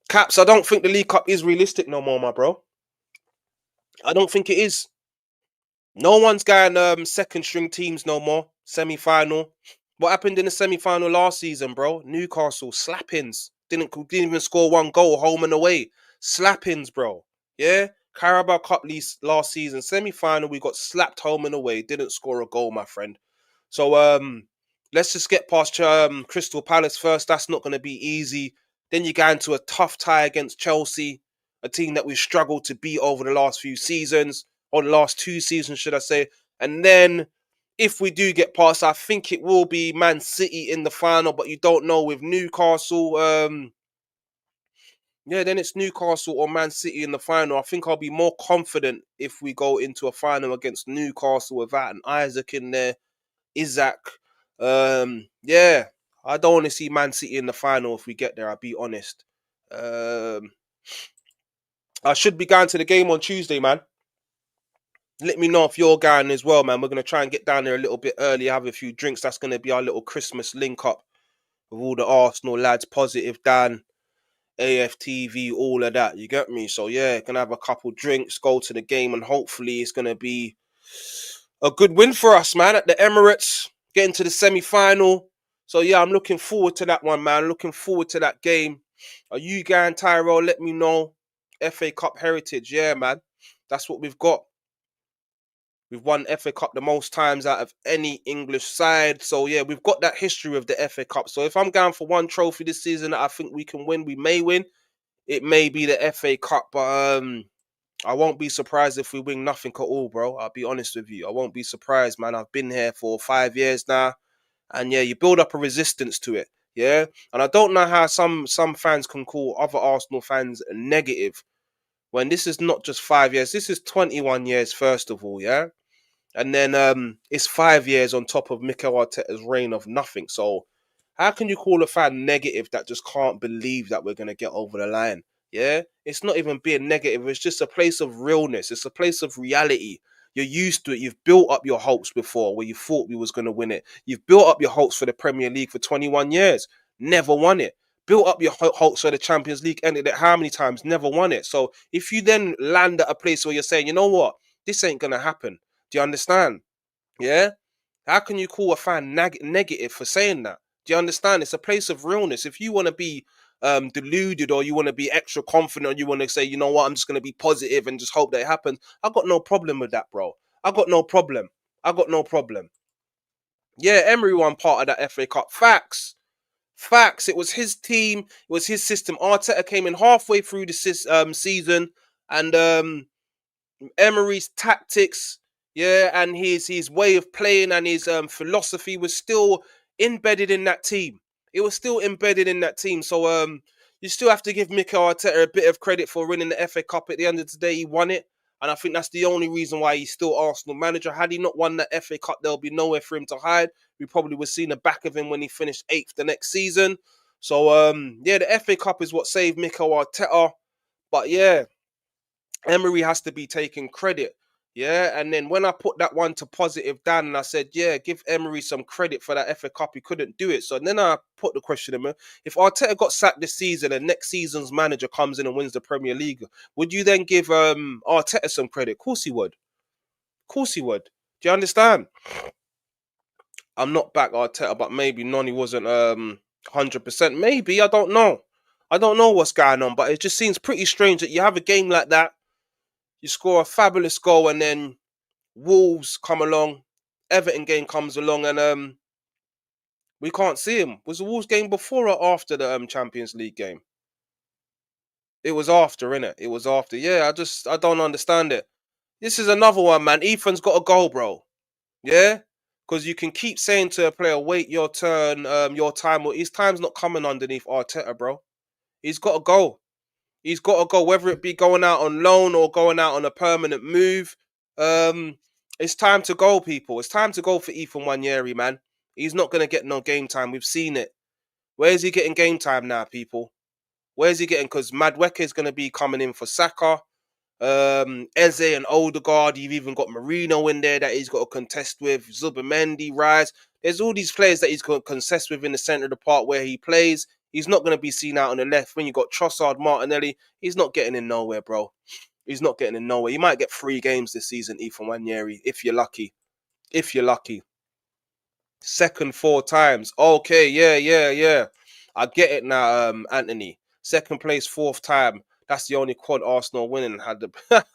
Caps, I don't think the League Cup is realistic no more, my bro. I don't think it is. No one's going second string teams no more. Semi final. What happened in the semi final last season, bro? Newcastle slappings. Didn't even score one goal home and away. Slappings, bro. Yeah. Carabao Cup last season semi final. We got slapped home and away. Didn't score a goal, my friend. So let's just get past Crystal Palace first. That's not going to be easy. Then you go into a tough tie against Chelsea, a team that we've struggled to beat over the last few seasons, or the last 2 seasons, should I say. And then if we do get past, I think it will be Man City in the final, but you don't know with Newcastle. Yeah, then it's Newcastle or Man City in the final. I think I'll be more confident if we go into a final against Newcastle without an Isaac in there. Isaac. Yeah, I don't want to see Man City in the final if we get there, I'll be honest. Um, I should be going to the game on Tuesday, man. Let me know if you're going as well, man. We're going to try and get down there a little bit early, have a few drinks. That's going to be our little Christmas link up with all the Arsenal lads, Positive Dan, AFTV, all of that. You get me? So, yeah, going to have a couple drinks, go to the game, and hopefully it's going to be a good win for us, man, at the Emirates, getting to the semi-final. So, yeah, I'm looking forward to that one, man. Looking forward to that game. Are you going, Tyrell? Let me know. FA Cup heritage. Yeah, man. That's what we've got. We've won FA Cup the most times out of any English side. So, yeah, we've got that history of the FA Cup. So, if I'm going for one trophy this season that I think we can win, we may win. It may be the FA Cup, but I won't be surprised if we win nothing at all, bro. I'll be honest with you. I won't be surprised, man. I've been here for 5 years now. And yeah, you build up a resistance to it. Yeah. And I don't know how some fans can call other Arsenal fans negative when this is not just 5 years. This is 21 years, first of all, yeah. And then it's 5 years on top of Mikel Arteta's reign of nothing. So how can you call a fan negative that just can't believe that we're gonna get over the line? Yeah, it's not even being negative. It's just a place of realness. It's a place of reality. You're used to it. You've built up your hopes before where you thought we was gonna win it. You've built up your hopes for the Premier League for 21 years, never won it. Built up your hopes for the Champions League, ended it how many times? Never won it. So if you then land at a place where you're saying, you know what, this ain't gonna happen. Do you understand? Yeah? How can you call a fan negative for saying that? Do you understand? It's a place of realness. If you want to be deluded or you want to be extra confident or you want to say, you know what, I'm just going to be positive and just hope that it happens, I got no problem with that, bro. I got no problem. I got no problem. Yeah, Emery won part of that FA Cup. Facts. Facts. It was his team. It was his system. Arteta came in halfway through the season and Emery's tactics, yeah, and his way of playing and his philosophy was still embedded in that team. It was still embedded in that team. So you still have to give Mikel Arteta a bit of credit for winning the FA Cup. At the end of the day, he won it. And I think that's the only reason why he's still Arsenal manager. Had he not won the FA Cup, there'll be nowhere for him to hide. We probably would see the back of him when he finished 8th the next season. So yeah, the FA Cup is what saved Mikel Arteta. But yeah, Emery has to be taking credit. Yeah. And then when I put that one to Positive Dan and I said, yeah, give Emery some credit for that FA Cup, he couldn't do it. So then I put the question to him, if Arteta got sacked this season and next season's manager comes in and wins the Premier League, would you then give Arteta some credit? Of course he would. Of course he would. Do you understand? I'm not back Arteta, but maybe Noni wasn't 100%. Maybe, I don't know. I don't know what's going on, but it just seems pretty strange that you have a game like that. You score a fabulous goal and then Wolves come along, Everton game comes along and we can't see him. Was the Wolves game before or after the Champions League game? It was after, innit? It was after. Yeah, I don't understand it. This is another one, man. Ethan's got a goal, bro. Yeah? Because you can keep saying to a player, wait your turn, your time. Well, his time's not coming underneath Arteta, bro. He's got to go. He's got to go, whether it be going out on loan or going out on a permanent move. It's time to go, people. It's time to go for Ethan Nwaneri, man. He's not going to get no game time. We've seen it. Where is he getting game time now, people? Where is he getting? Because Madueke is going to be coming in for Saka. Eze and Odegaard. You've even got Marino in there that he's got to contest with. Zubamendi, Rise. There's all these players that he's got to contest with in the centre of the park where he plays. He's not going to be seen out on the left. When you got Trossard, Martinelli, he's not getting in nowhere, bro. He's not getting in nowhere. You might get 3 games this season, Ethan Wanyeri, if you're lucky. If you're lucky. Second 4 times. Okay, yeah. I get it now, Anthony. Second place, 4th time. That's the only quad Arsenal winning. Had the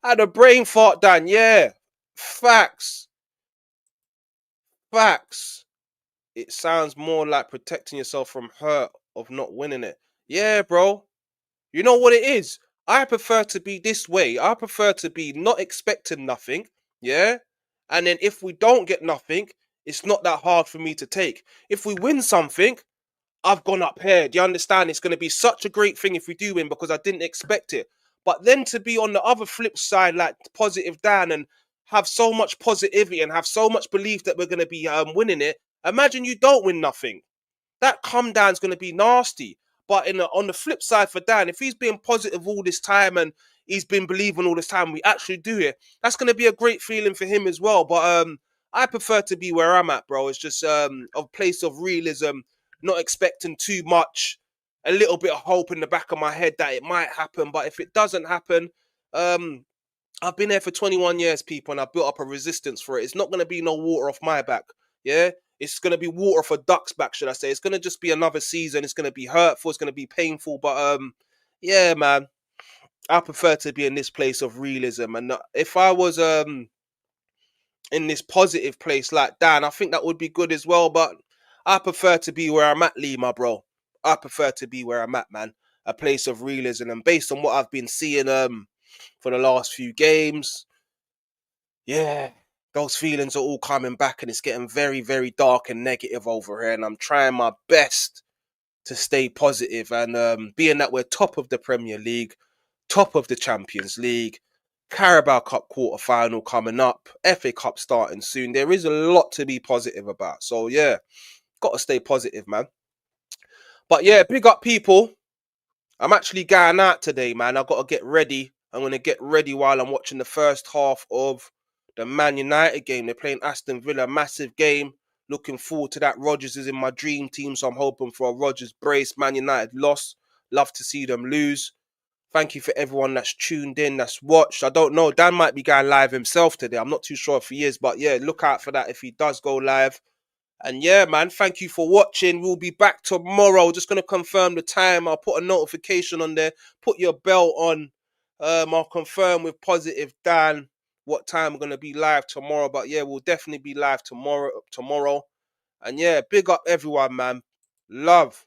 had a brain fart, Dan. Yeah. Facts. Facts. It sounds more like protecting yourself from hurt of not winning it. Yeah, bro. You know what it is? I prefer to be this way. I prefer to be not expecting nothing. Yeah. And then if we don't get nothing, it's not that hard for me to take. If we win something, I've gone up here. Do you understand? It's going to be such a great thing if we do win because I didn't expect it. But then to be on the other flip side, like positive Dan, and have so much positivity and have so much belief that we're going to be winning it. Imagine you don't win nothing. That come down's going to be nasty. But on the flip side for Dan, if he's been positive all this time and he's been believing all this time, we actually do it. That's going to be a great feeling for him as well. But I prefer to be where I'm at, bro. It's just a place of realism, not expecting too much, a little bit of hope in the back of my head that it might happen. But if it doesn't happen, I've been there for 21 years, people, and I've built up a resistance for it. It's not going to be no water off my back. Yeah. It's going to be water for ducks back, should I say. It's going to just be another season. It's going to be hurtful. It's going to be painful. But, yeah, man, I prefer to be in this place of realism. And if I was in this positive place like Dan, I think that would be good as well. But I prefer to be where I'm at, Lee, my bro. I prefer to be where I'm at, man. A place of realism. And based on what I've been seeing for the last few games, yeah, those feelings are all coming back and it's getting very, very dark and negative over here. And I'm trying my best to stay positive. And being that we're top of the Premier League, top of the Champions League, Carabao Cup quarter final coming up, FA Cup starting soon, there is a lot to be positive about. So, yeah, got to stay positive, man. But, yeah, big up, people. I'm actually going out today, man. I've got to get ready. I'm going to get ready while I'm watching the first half of the Man United game. They're playing Aston Villa, massive game. Looking forward to that. Rodgers is in my dream team, so I'm hoping for a Rodgers brace. Man United loss. Love to see them lose. Thank you for everyone that's tuned in, that's watched. I don't know. Dan might be going live himself today. I'm not too sure if he is, but yeah, look out for that if he does go live. And yeah, man, thank you for watching. We'll be back tomorrow. Just going to confirm the time. I'll put a notification on there. Put your bell on. I'll confirm with Positive Dan what time we're going to be live tomorrow. But yeah, we'll definitely be live tomorrow. And yeah, big up everyone, man. Love.